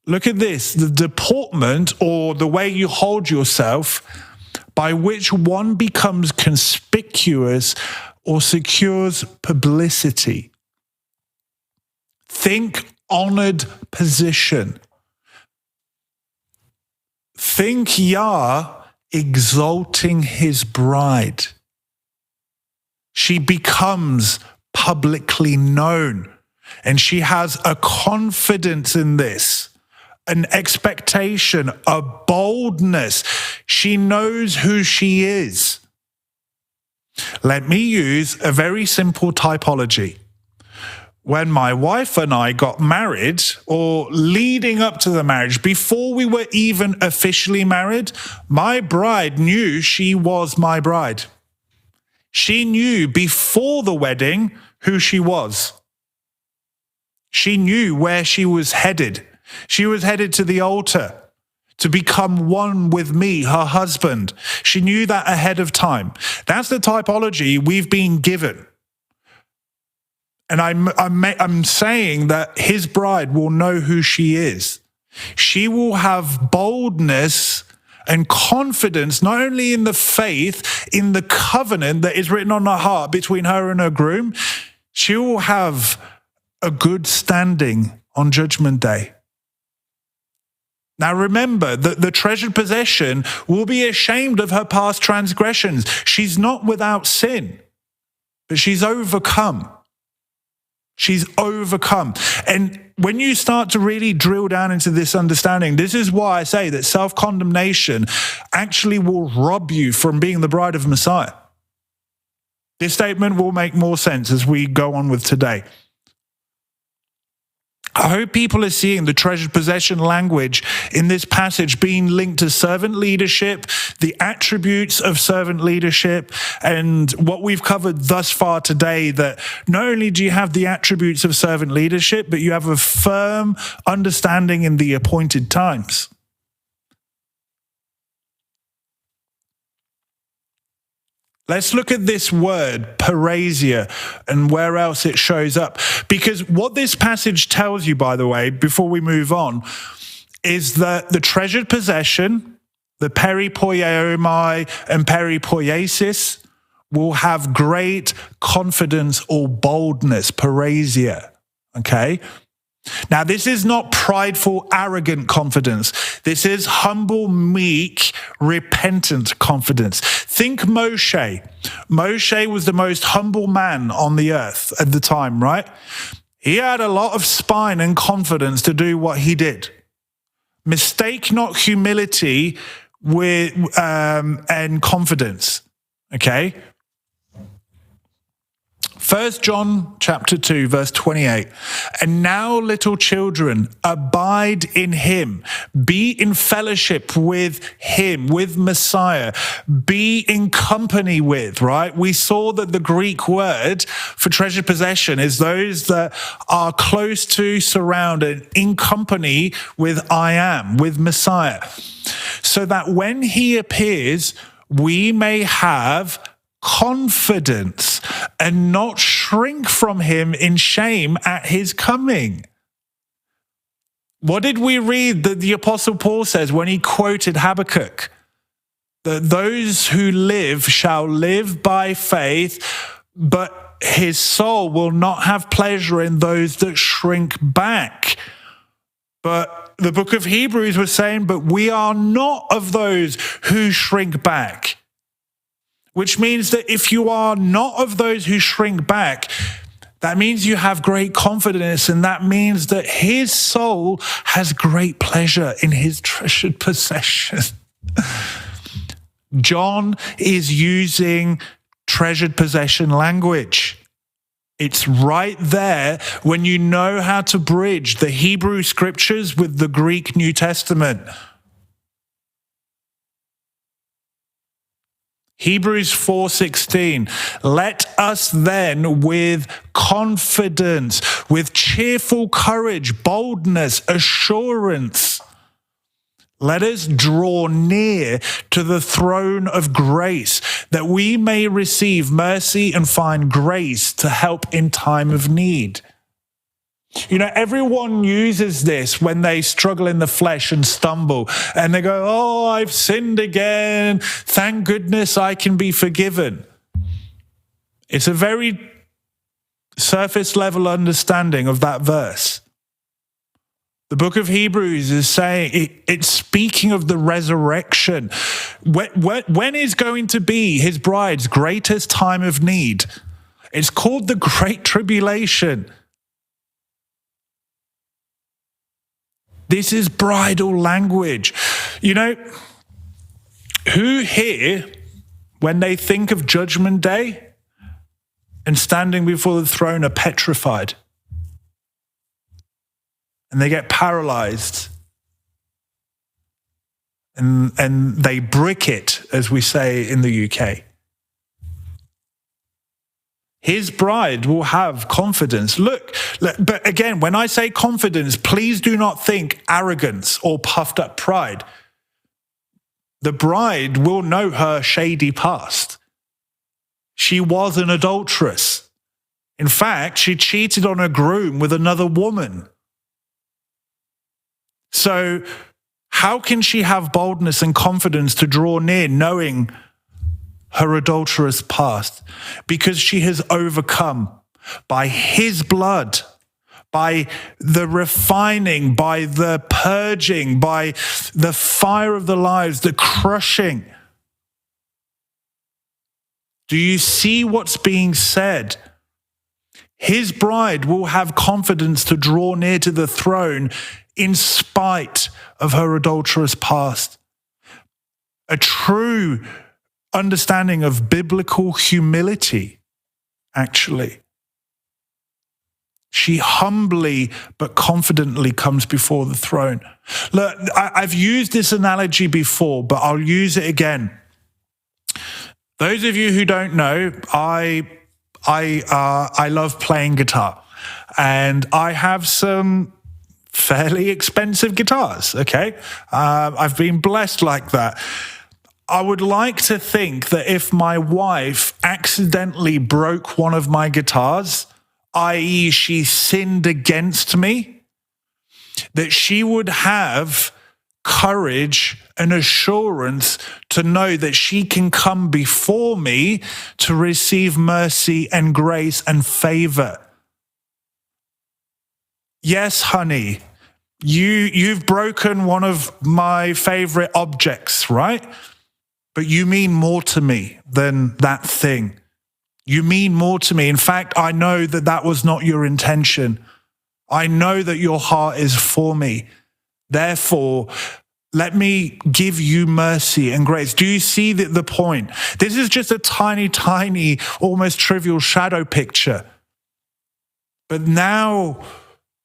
Look at this, the deportment or the way you hold yourself by which one becomes conspicuous or secures publicity. Think honored position. Think Yah exalting his bride. She becomes publicly known, and she has a confidence in this, an expectation, a boldness. She knows who she is. Let me use a very simple typology. When my wife and I got married, or leading up to the marriage, before we were even officially married, my bride knew she was my bride. She knew before the wedding who she was. She knew where she was headed. She was headed to the altar to become one with me, her husband. She knew that ahead of time. That's the typology we've been given. And I'm saying that his bride will know who she is. She will have boldness and confidence, not only in the faith, in the covenant that is written on her heart between her and her groom. She will have a good standing on Judgment Day. Now remember that the treasured possession will be ashamed of her past transgressions. She's not without sin, but she's overcome. She's overcome. And when you start to really drill down into this understanding, this is why I say that self-condemnation actually will rob you from being the bride of Messiah. This statement will make more sense as we go on with today. I hope people are seeing the treasured possession language in this passage being linked to servant leadership, the attributes of servant leadership, and what we've covered thus far today, that not only do you have the attributes of servant leadership, but you have a firm understanding in the appointed times. Let's look at this word, paresia, and where else it shows up. Because what this passage tells you, by the way, before we move on, is that the treasured possession, the peripoiomai and peripoiesis, will have great confidence or boldness, paresia, okay? Now, this is not prideful, arrogant confidence. This is humble, meek, repentant confidence. Think Moshe. Moshe was the most humble man on the earth at the time, right? He had a lot of spine and confidence to do what he did. Mistake not humility with and confidence, okay? 1 John chapter 2, verse 28. And now, little children, abide in him. Be in fellowship with him, with Messiah. Be in company with, right? We saw that the Greek word for treasured possession is those that are close to, surrounded, in company with I am, with Messiah. So that when he appears, we may have confidence and not shrink from him in shame at his coming. What did we read that the Apostle Paul says when he quoted Habakkuk? That those who live shall live by faith, but his soul will not have pleasure in those that shrink back. But the book of Hebrews was saying, but we are not of those who shrink back. Which means that if you are not of those who shrink back, that means you have great confidence, and that means that his soul has great pleasure in his treasured possession. John is using treasured possession language. It's right there when you know how to bridge the Hebrew scriptures with the Greek New Testament. Hebrews 4:16, let us then with confidence, with cheerful courage, boldness, assurance, let us draw near to the throne of grace, that we may receive mercy and find grace to help in time of need. You know, everyone uses this when they struggle in the flesh and stumble, and they go, oh, I've sinned again. Thank goodness I can be forgiven. It's a very surface level understanding of that verse. The book of Hebrews is saying, it's speaking of the resurrection. When is going to be his bride's greatest time of need? It's called the Great Tribulation. This is bridal language. You know, who here, when they think of Judgment Day and standing before the throne, are petrified? And they get paralyzed. And they brick it, as we say in the UK. His bride will have confidence. Look, but again, when I say confidence, please do not think arrogance or puffed up pride. The bride will know her shady past. She was an adulteress. In fact, she cheated on her groom with another woman. So how can she have boldness and confidence to draw near knowing her adulterous past? Because she has overcome by his blood, by the refining, by the purging, by the fire of the lives, the crushing. Do you see what's being said? His bride will have confidence to draw near to the throne in spite of her adulterous past. A true understanding of biblical humility, actually. She humbly but confidently comes before the throne. Look, I've used this analogy before, but I'll use it again. Those of you who don't know, I love playing guitar, and I have some fairly expensive guitars, okay? I've been blessed like that. I would like to think that if my wife accidentally broke one of my guitars, i.e. she sinned against me, that she would have courage and assurance to know that she can come before me to receive mercy and grace and favor. Yes, honey, you've broken one of my favorite objects, right? But you mean more to me than that thing. You mean more to me. In fact, I know that that was not your intention. I know that your heart is for me. Therefore, let me give you mercy and grace. Do you see the point? This is just a tiny, tiny, almost trivial shadow picture. But now,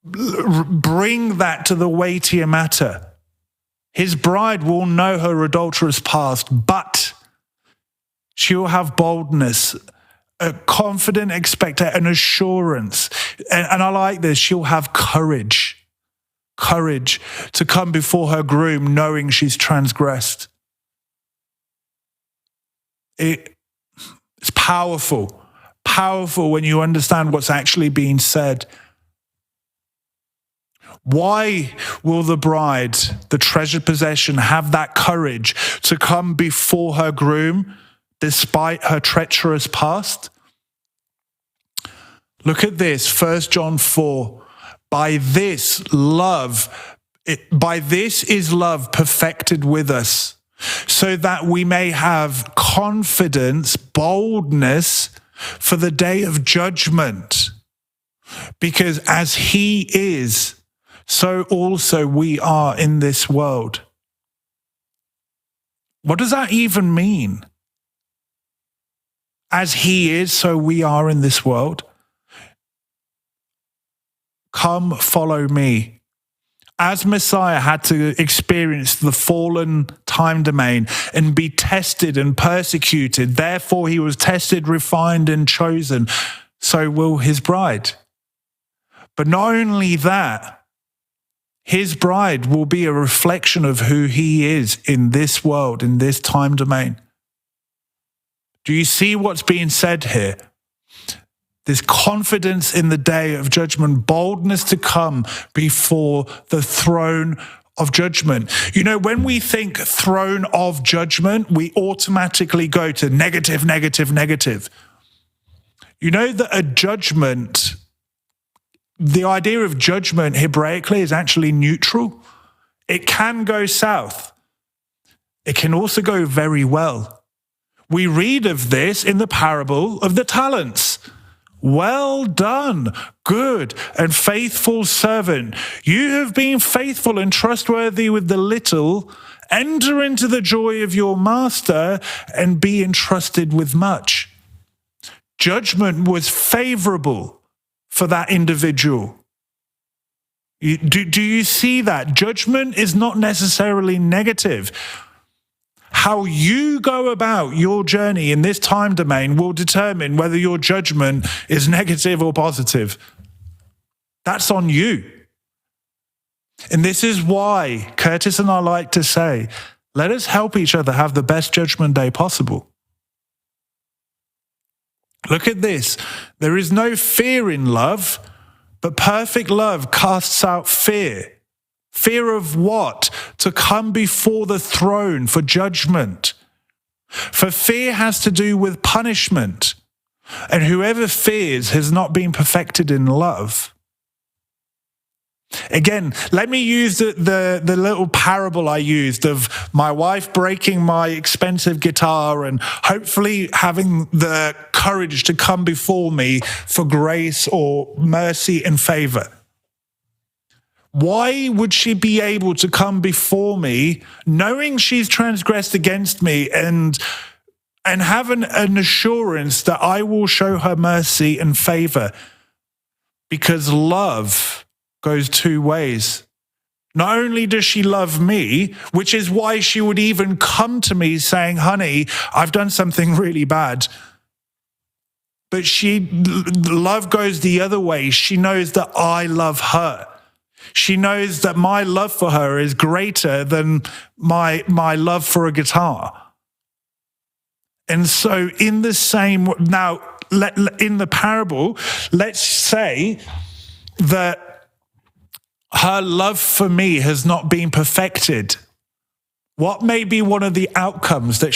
bring that to the weightier matter. His bride will know her adulterous past, but she will have boldness, a confident expectation, an assurance. And I like this. She'll have courage to come before her groom knowing she's transgressed. It's powerful when you understand what's actually being said. Why will the bride, the treasured possession, have that courage to come before her groom despite her treacherous past? Look at this, 1 John 4. By this is love perfected with us, so that we may have confidence, boldness for the day of judgment. Because as he is, so also we are in this world. What does that even mean? As he is, so we are in this world. Come, follow me. As Messiah had to experience the fallen time domain and be tested and persecuted, therefore he was tested, refined, and chosen, so will his bride. But not only that, his bride will be a reflection of who he is in this world, in this time domain. Do you see what's being said here? This confidence in the day of judgment, boldness to come before the throne of judgment. You know, when we think throne of judgment, we automatically go to negative, negative, negative. You know that a judgment, the idea of judgment Hebraically is actually neutral. It can go south. It can also go very well. We read of this in the parable of the talents. Well done, good and faithful servant. You have been faithful and trustworthy with the little. Enter into the joy of your master and be entrusted with much. Judgment was favorable for that individual. Do you see that? Judgment is not necessarily negative. How you go about your journey in this time domain will determine whether your judgment is negative or positive. That's on you. And this is why Curtis and I like to say, let us help each other have the best judgment day possible. Look at this. There is no fear in love, but perfect love casts out fear. Fear of what? To come before the throne for judgment. For fear has to do with punishment. And whoever fears has not been perfected in love. Again, let me use the little parable I used of my wife breaking my expensive guitar and hopefully having the courage to come before me for grace or mercy and favor. Why would she be able to come before me knowing she's transgressed against me and have an assurance that I will show her mercy and favor? Because love goes two ways. Not only does she love me, which is why she would even come to me saying, honey, I've done something really bad. But love goes the other way. She knows that I love her. She knows that my love for her is greater than my love for a guitar. And so in the same, now, in the parable, let's say that her love for me has not been perfected. What may be one of the outcomes that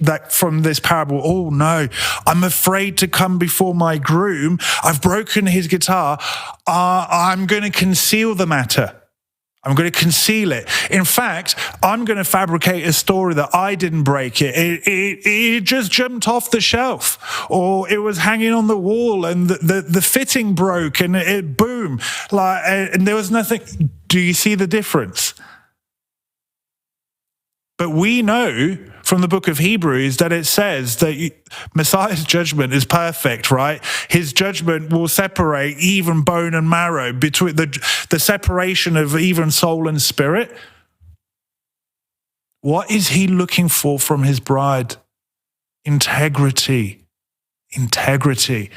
that from this parable? Oh no, I'm afraid to come before my groom. I've broken his guitar. I'm going to conceal the matter. I'm going to conceal it. In fact, I'm going to fabricate a story that I didn't break it. It just jumped off the shelf, or it was hanging on the wall and the fitting broke and it boom. And there was nothing. Do you see the difference? But we know from the book of Hebrews that it says that Messiah's judgment is perfect, right? His judgment will separate even bone and marrow, between the separation of even soul and spirit. What is he looking for from his bride? Integrity. Integrity.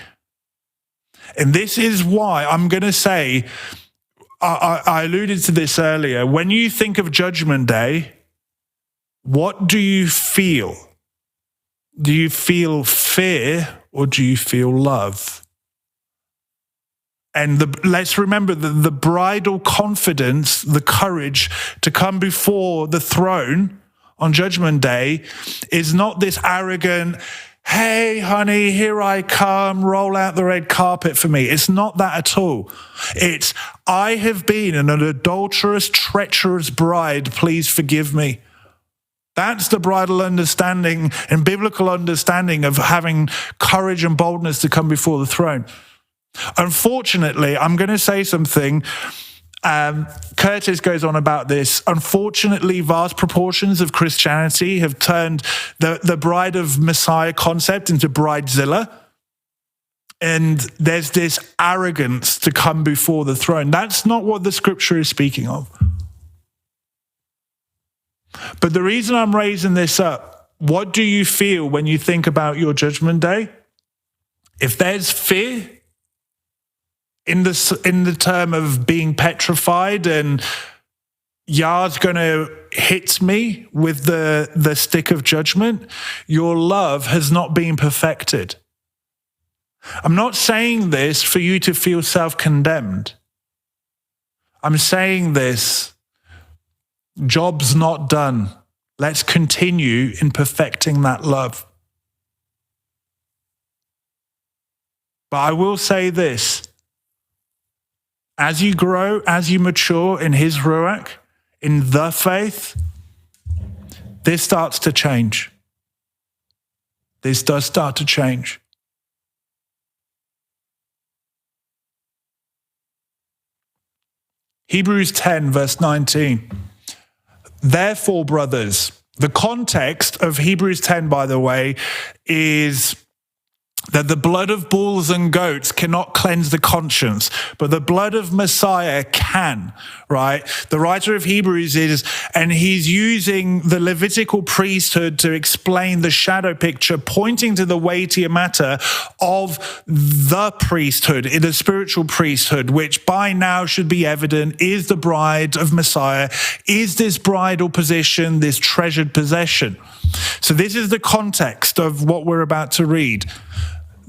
And this is why I'm going to say, I alluded to this earlier, when you think of Judgment Day, what do you feel? Do you feel fear or do you feel love? And let's remember the bridal confidence, the courage to come before the throne on Judgment Day is not this arrogant, hey, honey, here I come, roll out the red carpet for me. It's not that at all. It's, I have been an adulterous, treacherous bride, please forgive me. That's the bridal understanding and biblical understanding of having courage and boldness to come before the throne. Unfortunately, I'm going to say something. Curtis goes on about this. Unfortunately, vast proportions of Christianity have turned the bride of Messiah concept into bridezilla. And there's this arrogance to come before the throne. That's not what the scripture is speaking of. But the reason I'm raising this up, what do you feel when you think about your judgment day? If there's fear in the term of being petrified and Yah's going to hit me with the stick of judgment, your love has not been perfected. I'm not saying this for you to feel self-condemned. I'm saying this, job's not done. Let's continue in perfecting that love. But I will say this, as you grow, as you mature in his Ruach, in the faith, this starts to change. This does start to change. Hebrews 10, verse 19. Therefore, brothers, the context of Hebrews 10, by the way, is that the blood of bulls and goats cannot cleanse the conscience, but the blood of Messiah can, right? The writer of Hebrews and he's using the Levitical priesthood to explain the shadow picture, pointing to the weightier matter of the priesthood, in the spiritual priesthood, which by now should be evident is the bride of Messiah, is this bridal position, this treasured possession. So this is the context of what we're about to read.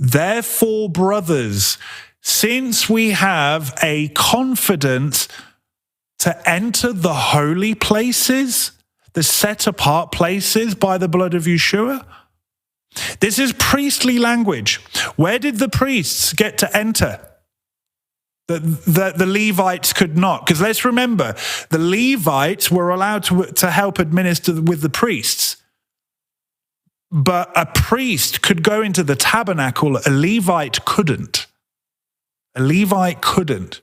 Therefore, brothers, since we have a confidence to enter the holy places, the set apart places by the blood of Yeshua, this is priestly language. Where did the priests get to enter? The Levites could not. Because let's remember, the Levites were allowed to help administer with the priests. But a priest could go into the tabernacle, a Levite couldn't. A Levite couldn't.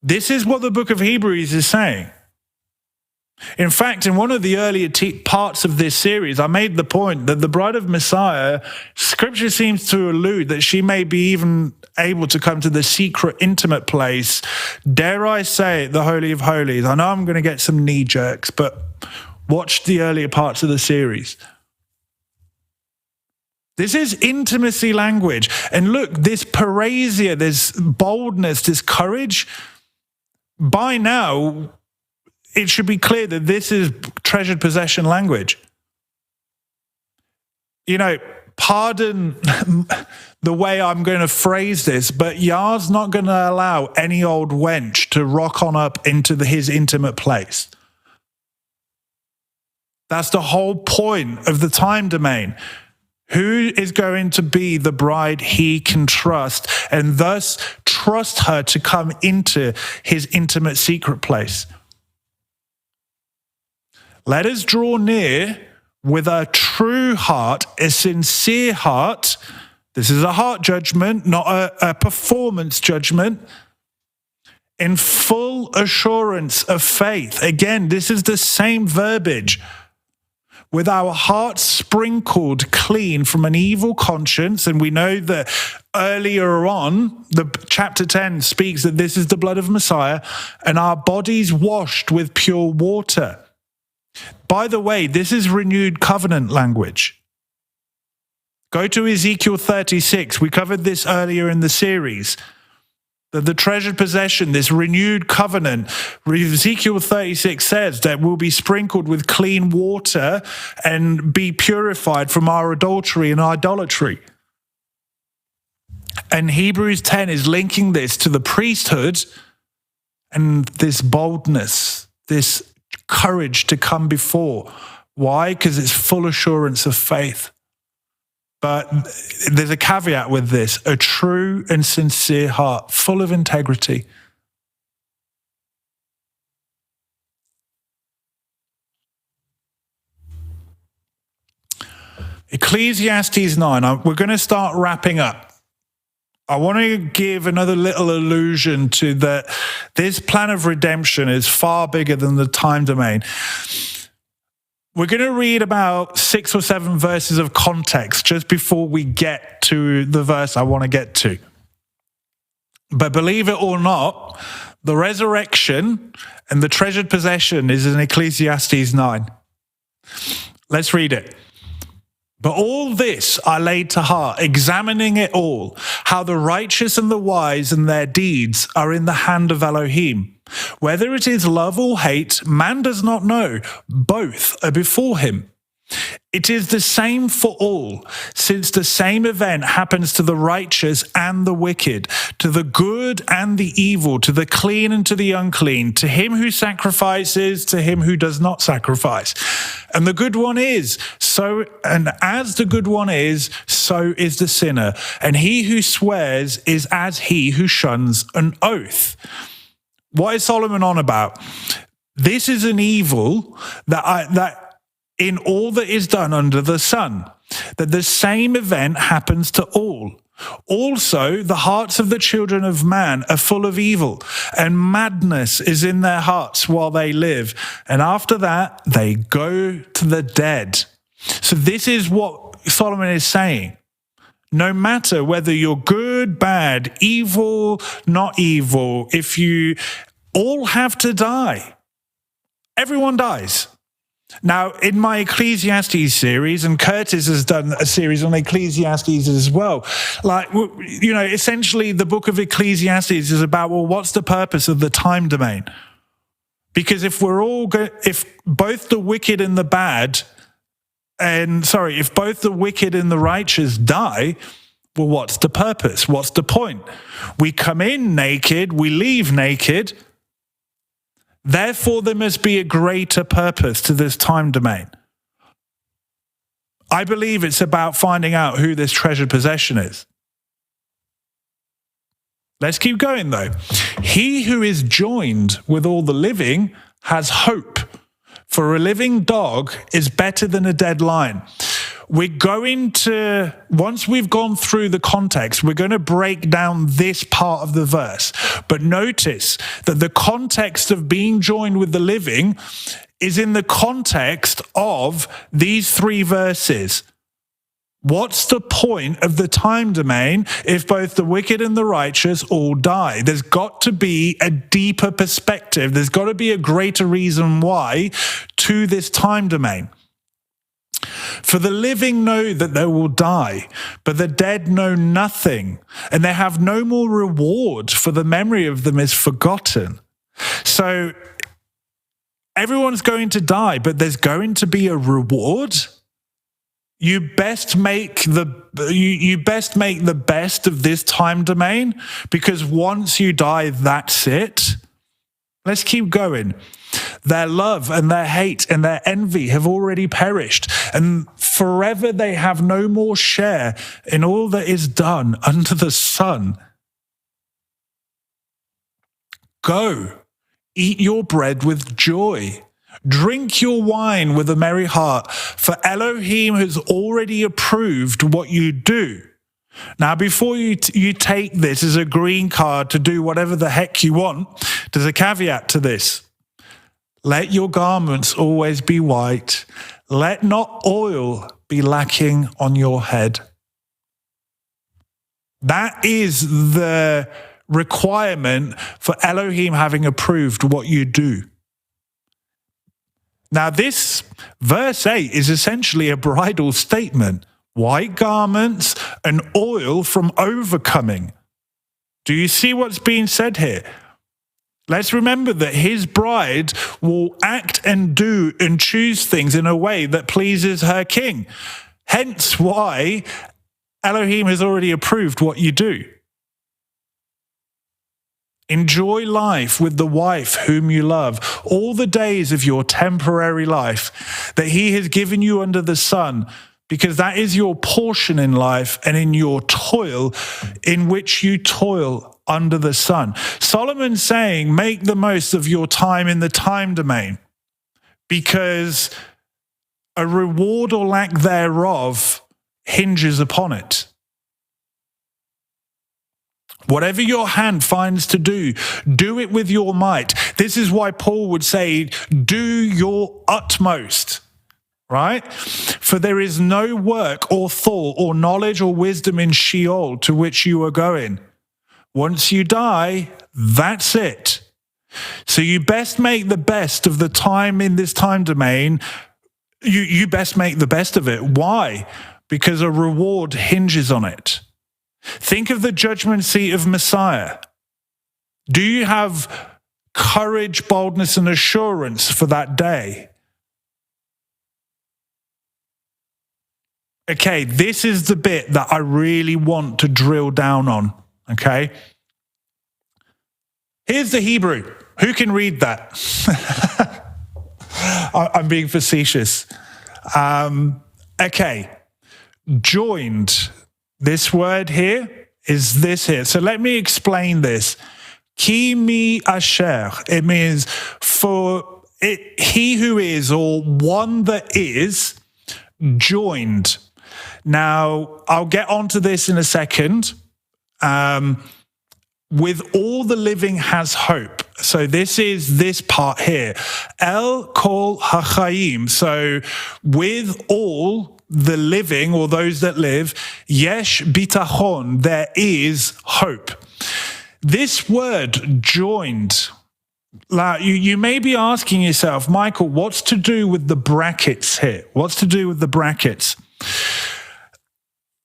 This is what the book of Hebrews is saying. In fact, in one of the earlier parts of this series, I made the point that the bride of Messiah, scripture seems to allude that she may be even able to come to the secret, intimate place. Dare I say it, the Holy of Holies. I know I'm going to get some knee jerks, but watch the earlier parts of the series. This is intimacy language. And look, this parasia, this boldness, this courage, by now, it should be clear that this is treasured possession language. You know, pardon the way I'm going to phrase this, but Yah's not going to allow any old wench to rock on up into his intimate place. That's the whole point of the time domain. Who is going to be the bride he can trust and thus trust her to come into his intimate secret place? Let us draw near with a true heart, a sincere heart. This is a heart judgment, not a performance judgment. In full assurance of faith. Again, this is the same verbiage. With our hearts sprinkled clean from an evil conscience, and we know that earlier on, the chapter 10 speaks that this is the blood of Messiah, and our bodies washed with pure water. By the way, this is renewed covenant language. Go to Ezekiel 36. We covered this earlier in the series. That the treasured possession, this renewed covenant, Ezekiel 36 says that we'll be sprinkled with clean water and be purified from our adultery and idolatry. And Hebrews 10 is linking this to the priesthood and this boldness, this courage to come before. Why? Because it's full assurance of faith. But there's a caveat with this: a true and sincere heart, full of integrity. Ecclesiastes 9, we're going to start wrapping up. I want to give another little allusion to that this plan of redemption is far bigger than the time domain. We're going to read about 6 or 7 verses of context just before we get to the verse I want to get to. But believe it or not, the resurrection and the treasured possession is in Ecclesiastes 9. Let's read it. But all this I laid to heart, examining it all, how the righteous and the wise and their deeds are in the hand of Elohim. Whether it is love or hate, man does not know. Both are before him. It is the same for all, since the same event happens to the righteous and the wicked, to the good and the evil, to the clean and to the unclean, to him who sacrifices, to him who does not sacrifice. And the good one is, and as the good one is, so is the sinner. And he who swears is as he who shuns an oath. What is Solomon on about? This is an evil that in all that is done under the sun, that the same event happens to all. Also, the hearts of the children of man are full of evil, and madness is in their hearts while they live. And after that, they go to the dead. So this is what Solomon is saying. No matter whether you're good, bad, evil, not evil, if you all have to die, everyone dies. Now, in my Ecclesiastes series, and Curtis has done a series on Ecclesiastes as well, essentially the book of Ecclesiastes is about, well, what's the purpose of the time domain? Because if both the wicked and the bad, if both the wicked and the righteous die, well, what's the purpose? What's the point? We come in naked, we leave naked. Therefore, there must be a greater purpose to this time domain. I believe it's about finding out who this treasured possession is. Let's keep going, though. He who is joined with all the living has hope, for a living dog is better than a dead lion. We're going to, once we've gone through the context, we're going to break down this part of the verse. But notice that the context of being joined with the living is in the context of these 3 verses. What's the point of the time domain if both the wicked and the righteous all die? There's got to be a deeper perspective. There's got to be a greater reason why to this time domain. For the living know that they will die, but the dead know nothing, and they have no more reward, for the memory of them is forgotten. So everyone's going to die, but there's going to be a reward. You best make the best of this time domain, because once you die, that's it. Let's keep going. Their love and their hate and their envy have already perished, and forever they have no more share in all that is done under the sun. Go, eat your bread with joy. Drink your wine with a merry heart, for Elohim has already approved what you do. Now, before you take this as a green card to do whatever the heck you want, there's a caveat to this. Let your garments always be white. Let not oil be lacking on your head. That is the requirement for Elohim having approved what you do. Now, this verse 8 is essentially a bridal statement. White garments and oil from overcoming. Do you see what's being said here? Let's remember that his bride will act and do and choose things in a way that pleases her king. Hence why Elohim has already approved what you do. Enjoy life with the wife whom you love, all the days of your temporary life that he has given you under the sun, because that is your portion in life and in your toil in which you toil under the sun. Solomon's saying, make the most of your time in the time domain, because a reward or lack thereof hinges upon it. Whatever your hand finds to do, do it with your might. This is why Paul would say, do your utmost, right? For there is no work or thought or knowledge or wisdom in Sheol to which you are going. Once you die, that's it. So you best make the best of the time in this time domain. You best make the best of it. Why? Because a reward hinges on it. Think of the judgment seat of Messiah. Do you have courage, boldness, and assurance for that day? Okay, this is the bit that I really want to drill down on, okay? Here's the Hebrew. Who can read that? I'm being facetious. Okay, joined. This word here is this here. So let me explain this. Ki mi asher. It means for it, he who is, or one that is, joined. Now, I'll get onto this in a second. With all the living has hope. So this is this part here. El kol hachayim. So with all the living, or those that live, yesh bitachon, there is hope. This word joined, like you may be asking yourself, Michael, what's to do with the brackets here? What's to do with the brackets?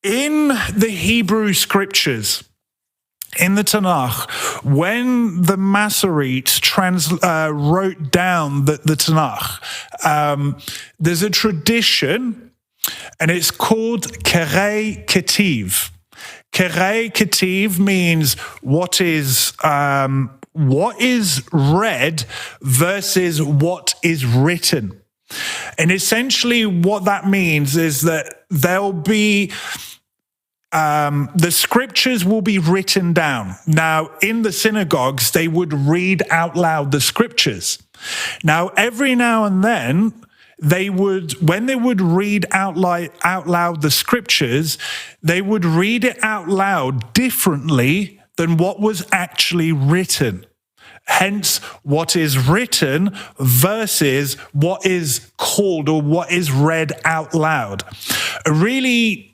In the Hebrew scriptures, in the Tanakh, when the Masoretes wrote down the Tanakh, there's a tradition, and it's called Kerei Ketiv. Kerei Ketiv means what is read versus what is written. And essentially what that means is that there'll be the scriptures will be written down. Now, in the synagogues, they would read out loud the scriptures. Now, every now and then, when they would read out loud the scriptures, they would read it out loud differently than what was actually written. Hence, what is written versus what is called or what is read out loud. A really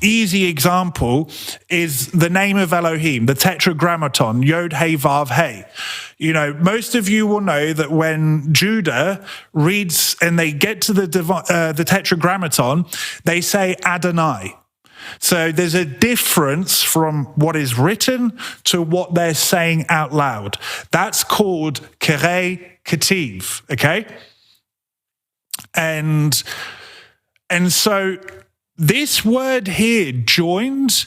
easy example is the name of Elohim, the Tetragrammaton, Yod Hey Vav Hey. You know, most of you will know that when Judah reads and they get to the Tetragrammaton, they say Adonai. So there's a difference from what is written to what they're saying out loud. That's called Kerei Ketiv, okay? And so this word here, joined,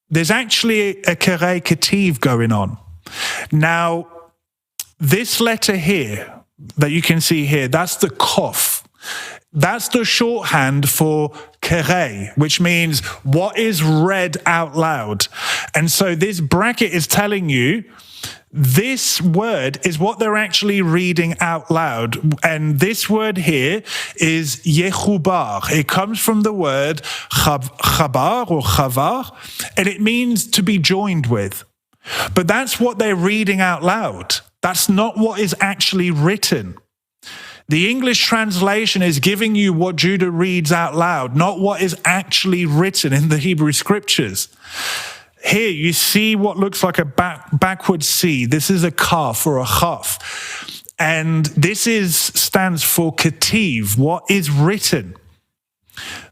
there's actually a Kerei Ketiv going on. Now, this letter here that you can see here, that's the Kof. That's the shorthand for Kerei, which means what is read out loud. And so this bracket is telling you this word is what they're actually reading out loud. And this word here is Yechubar. It comes from the word chabar or chavar, and it means to be joined with. But that's what they're reading out loud. That's not what is actually written. The English translation is giving you what Judah reads out loud, not what is actually written in the Hebrew scriptures. Here you see what looks like a backward C. This is a kaf or a chaf. And this stands for ketiv, what is written.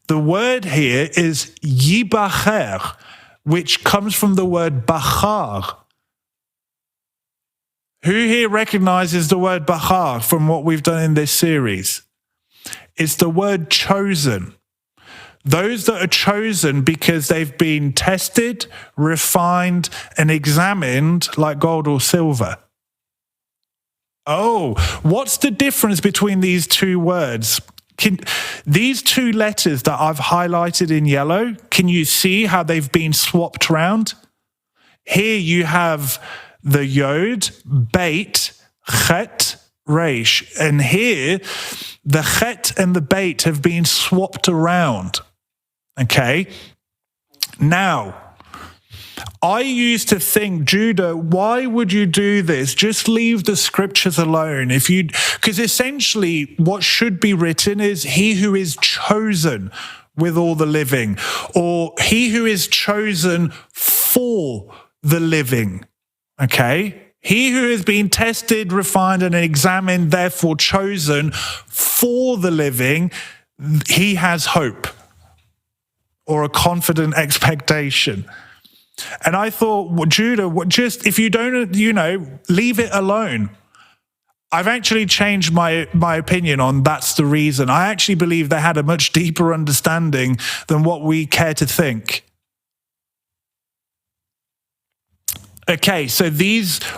The word here is yibacher, which comes from the word bachar. Who here recognizes the word Bachar from what we've done in this series? It's the word chosen. Those that are chosen because they've been tested, refined, and examined like gold or silver. Oh, what's the difference between these two words? These two letters that I've highlighted in yellow, can you see how they've been swapped around? Here you have the yod, beit, chet, resh. And here, the chet and the beit have been swapped around. Okay? Now, I used to think, Judah, why would you do this? Just leave the scriptures alone. Because essentially what should be written is he who is chosen with all the living, or he who is chosen for the living. Okay? He who has been tested, refined, and examined, therefore chosen for the living, he has hope or a confident expectation. And I thought, well, Judah, just if you don't, leave it alone. I've actually changed my opinion on that's the reason. I actually believe they had a much deeper understanding than what we care to think. Okay, so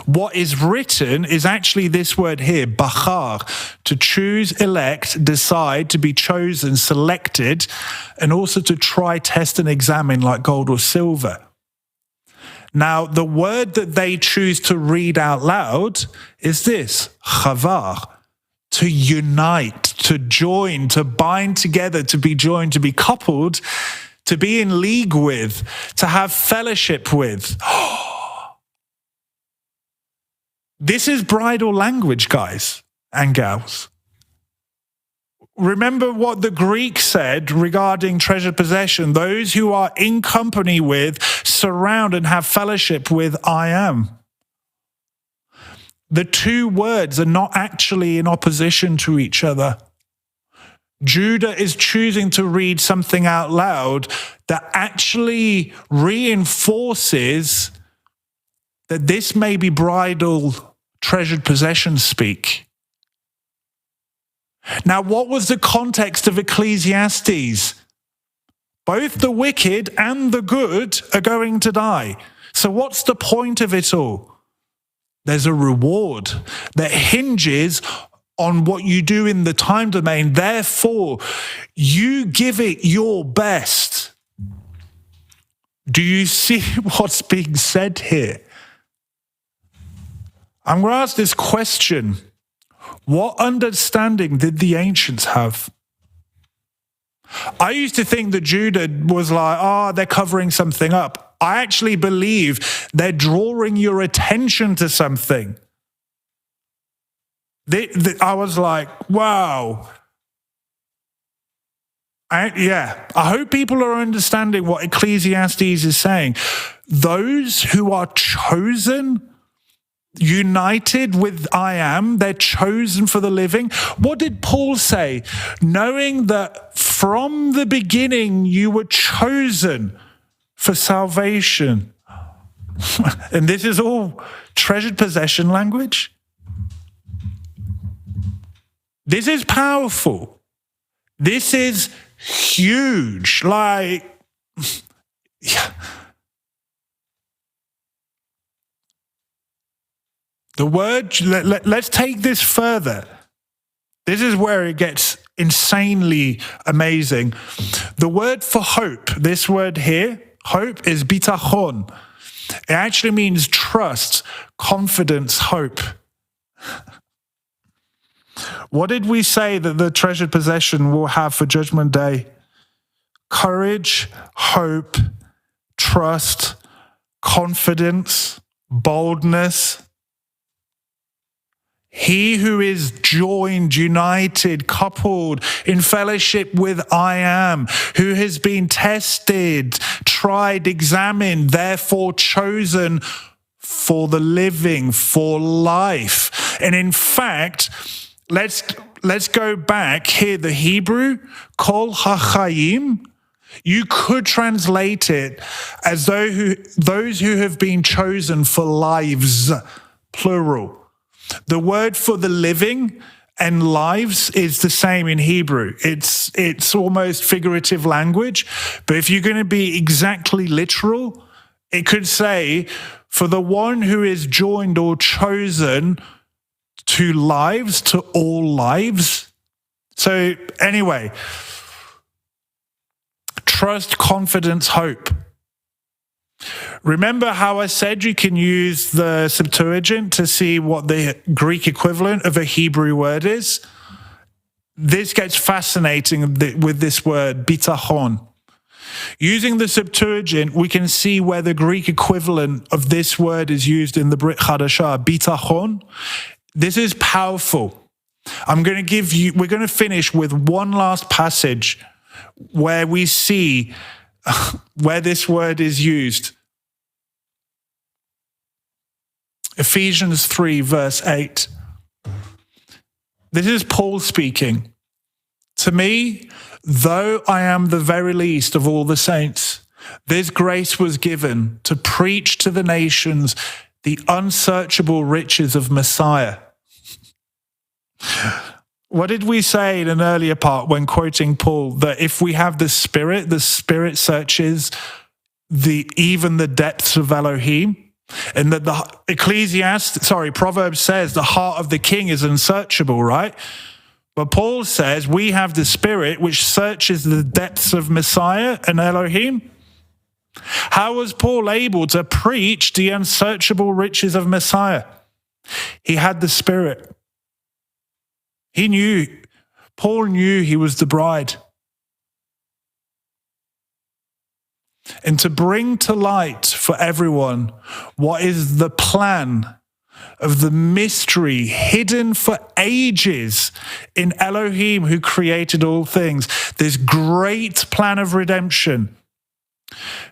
what is written is actually this word here, bachar, to choose, elect, decide, to be chosen, selected, and also to try, test, and examine like gold or silver. Now, the word that they choose to read out loud is this, chavar, to unite, to join, to bind together, to be joined, to be coupled, to be in league with, to have fellowship with. This is bridal language, guys and gals. Remember what the Greek said regarding treasured possession. Those who are in company with, surround and have fellowship with, I am. The two words are not actually in opposition to each other. Judah is choosing to read something out loud that actually reinforces that this may be bridal treasured possession speak. Now, what was the context of Ecclesiastes? Both the wicked and the good are going to die. So what's the point of it all? There's a reward that hinges on what you do in the time domain. Therefore, you give it your best. Do you see what's being said here? I'm going to ask this question. What understanding did the ancients have? I used to think that Judah was like, they're covering something up. I actually believe they're drawing your attention to something. I was like, wow. I hope people are understanding what Ecclesiastes is saying. Those who are chosen, united with I am, they're chosen for the living. What did Paul say? Knowing that from the beginning you were chosen for salvation. And this is all treasured possession language. This is powerful. This is huge. The word, let's take this further. This is where it gets insanely amazing. The word for hope, this word here, hope, is bitachon. It actually means trust, confidence, hope. What did we say that the treasured possession will have for Judgment Day? Courage, hope, trust, confidence, boldness. He who is joined, united, coupled in fellowship with I am, who has been tested, tried, examined, therefore chosen for the living, for life. And in fact, let's go back here. The Hebrew, kol hachayim, you could translate it as those who have been chosen for lives, plural. The word for the living and lives is the same in Hebrew. It's almost figurative language, but if you're going to be exactly literal, it could say, for the one who is joined or chosen to lives, to all lives. So anyway, trust, confidence, hope. Remember how I said you can use the Septuagint to see what the Greek equivalent of a Hebrew word is? This gets fascinating with this word, bitachon. Using the Septuagint, we can see where the Greek equivalent of this word is used in the Brit Hadashah, bitachon. This is powerful. we're going to finish with one last passage where we see where this word is used. Ephesians 3, verse 8. This is Paul speaking. To me, though I am the very least of all the saints, this grace was given to preach to the nations the unsearchable riches of Messiah. What did we say in an earlier part when quoting Paul? That if we have the Spirit searches even the depths of Elohim. And that Proverbs says the heart of the king is unsearchable, right? But Paul says we have the Spirit which searches the depths of Messiah and Elohim. How was Paul able to preach the unsearchable riches of Messiah? He had the Spirit. Paul knew he was the bride. And to bring to light for everyone what is the plan of the mystery hidden for ages in Elohim who created all things, this great plan of redemption,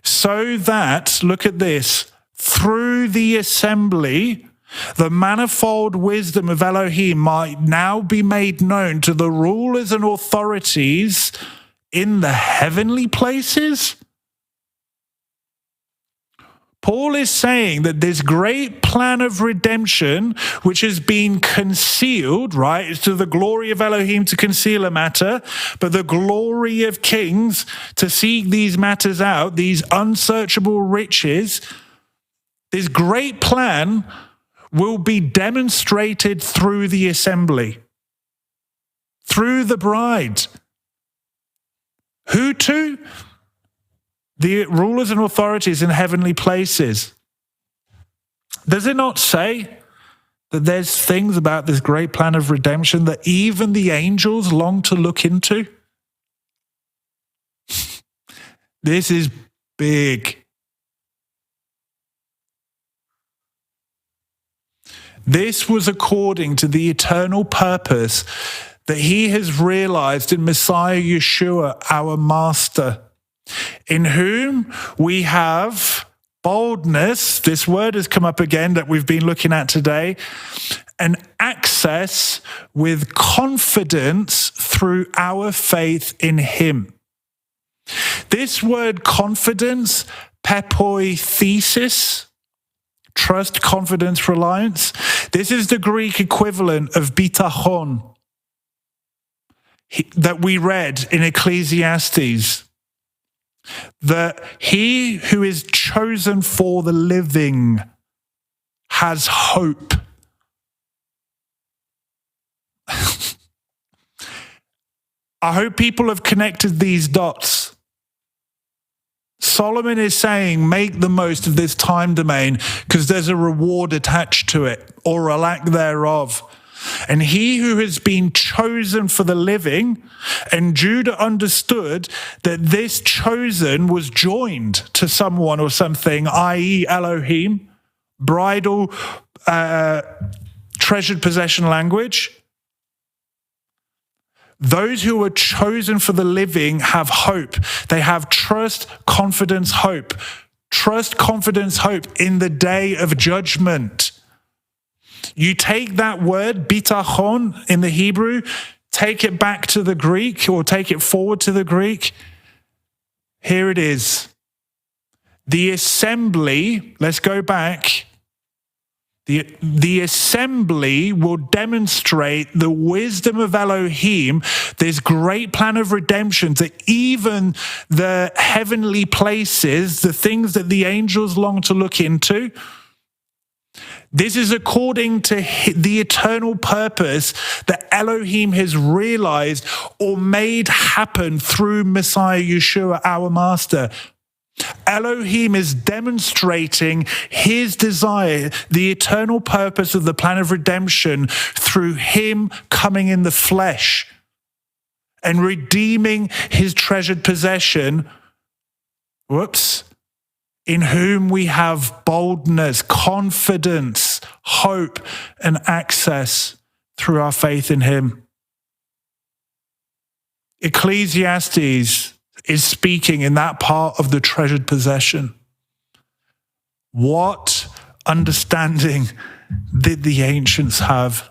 so that, look at this, through the assembly, the manifold wisdom of Elohim might now be made known to the rulers and authorities in the heavenly places. Paul is saying that this great plan of redemption, which has been concealed, right? It's to the glory of Elohim to conceal a matter, but the glory of kings to seek these matters out, these unsearchable riches. This great plan will be demonstrated through the assembly, through the bride. Who to? The rulers and authorities in heavenly places. Does it not say that there's things about this great plan of redemption that even the angels long to look into? This is big. This was according to the eternal purpose that he has realized in Messiah Yeshua, our Master, in whom we have boldness, this word has come up again that we've been looking at today, and access with confidence through our faith in him. This word confidence, pepoithesis, trust, confidence, reliance, this is the Greek equivalent of bitachon that we read in Ecclesiastes. That he who is chosen for the living has hope. I hope people have connected these dots. Solomon is saying, make the most of this time domain because there's a reward attached to it, or a lack thereof. And he who has been chosen for the living, and Judah understood that this chosen was joined to someone or something, i.e. Elohim, bridal, treasured possession language. Those who are chosen for the living have hope. They have trust, confidence, hope. Trust, confidence, hope in the day of judgment. You take that word, bitachon, in the Hebrew, take it back to the Greek, or take it forward to the Greek. Here it is. The assembly, let's go back. The assembly will demonstrate the wisdom of Elohim, this great plan of redemption, that even the heavenly places, the things that the angels long to look into, this is according to the eternal purpose that Elohim has realized or made happen through Messiah Yeshua, our Master. Elohim is demonstrating his desire, the eternal purpose of the plan of redemption through him coming in the flesh and redeeming his treasured possession. In whom we have boldness, confidence, hope, and access through our faith in him. Ecclesiastes is speaking in that part of the treasured possession. What understanding did the ancients have?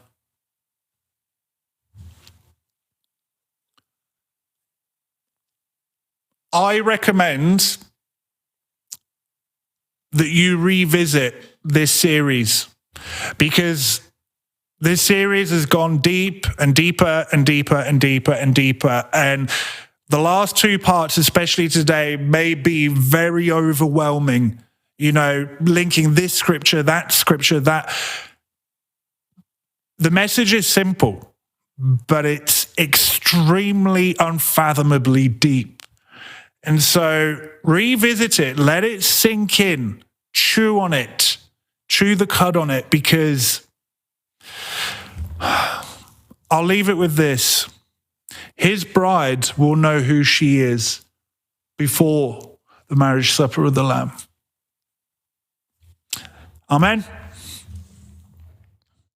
I recommend that you revisit this series, because this series has gone deep and deeper and deeper and deeper and deeper. And the last two parts, especially today, may be very overwhelming, linking this scripture, that. The message is simple, but it's extremely unfathomably deep. And so revisit it, let it sink in, chew on it, chew the cud on it, because I'll leave it with this. His bride will know who she is before the marriage supper of the Lamb. Amen.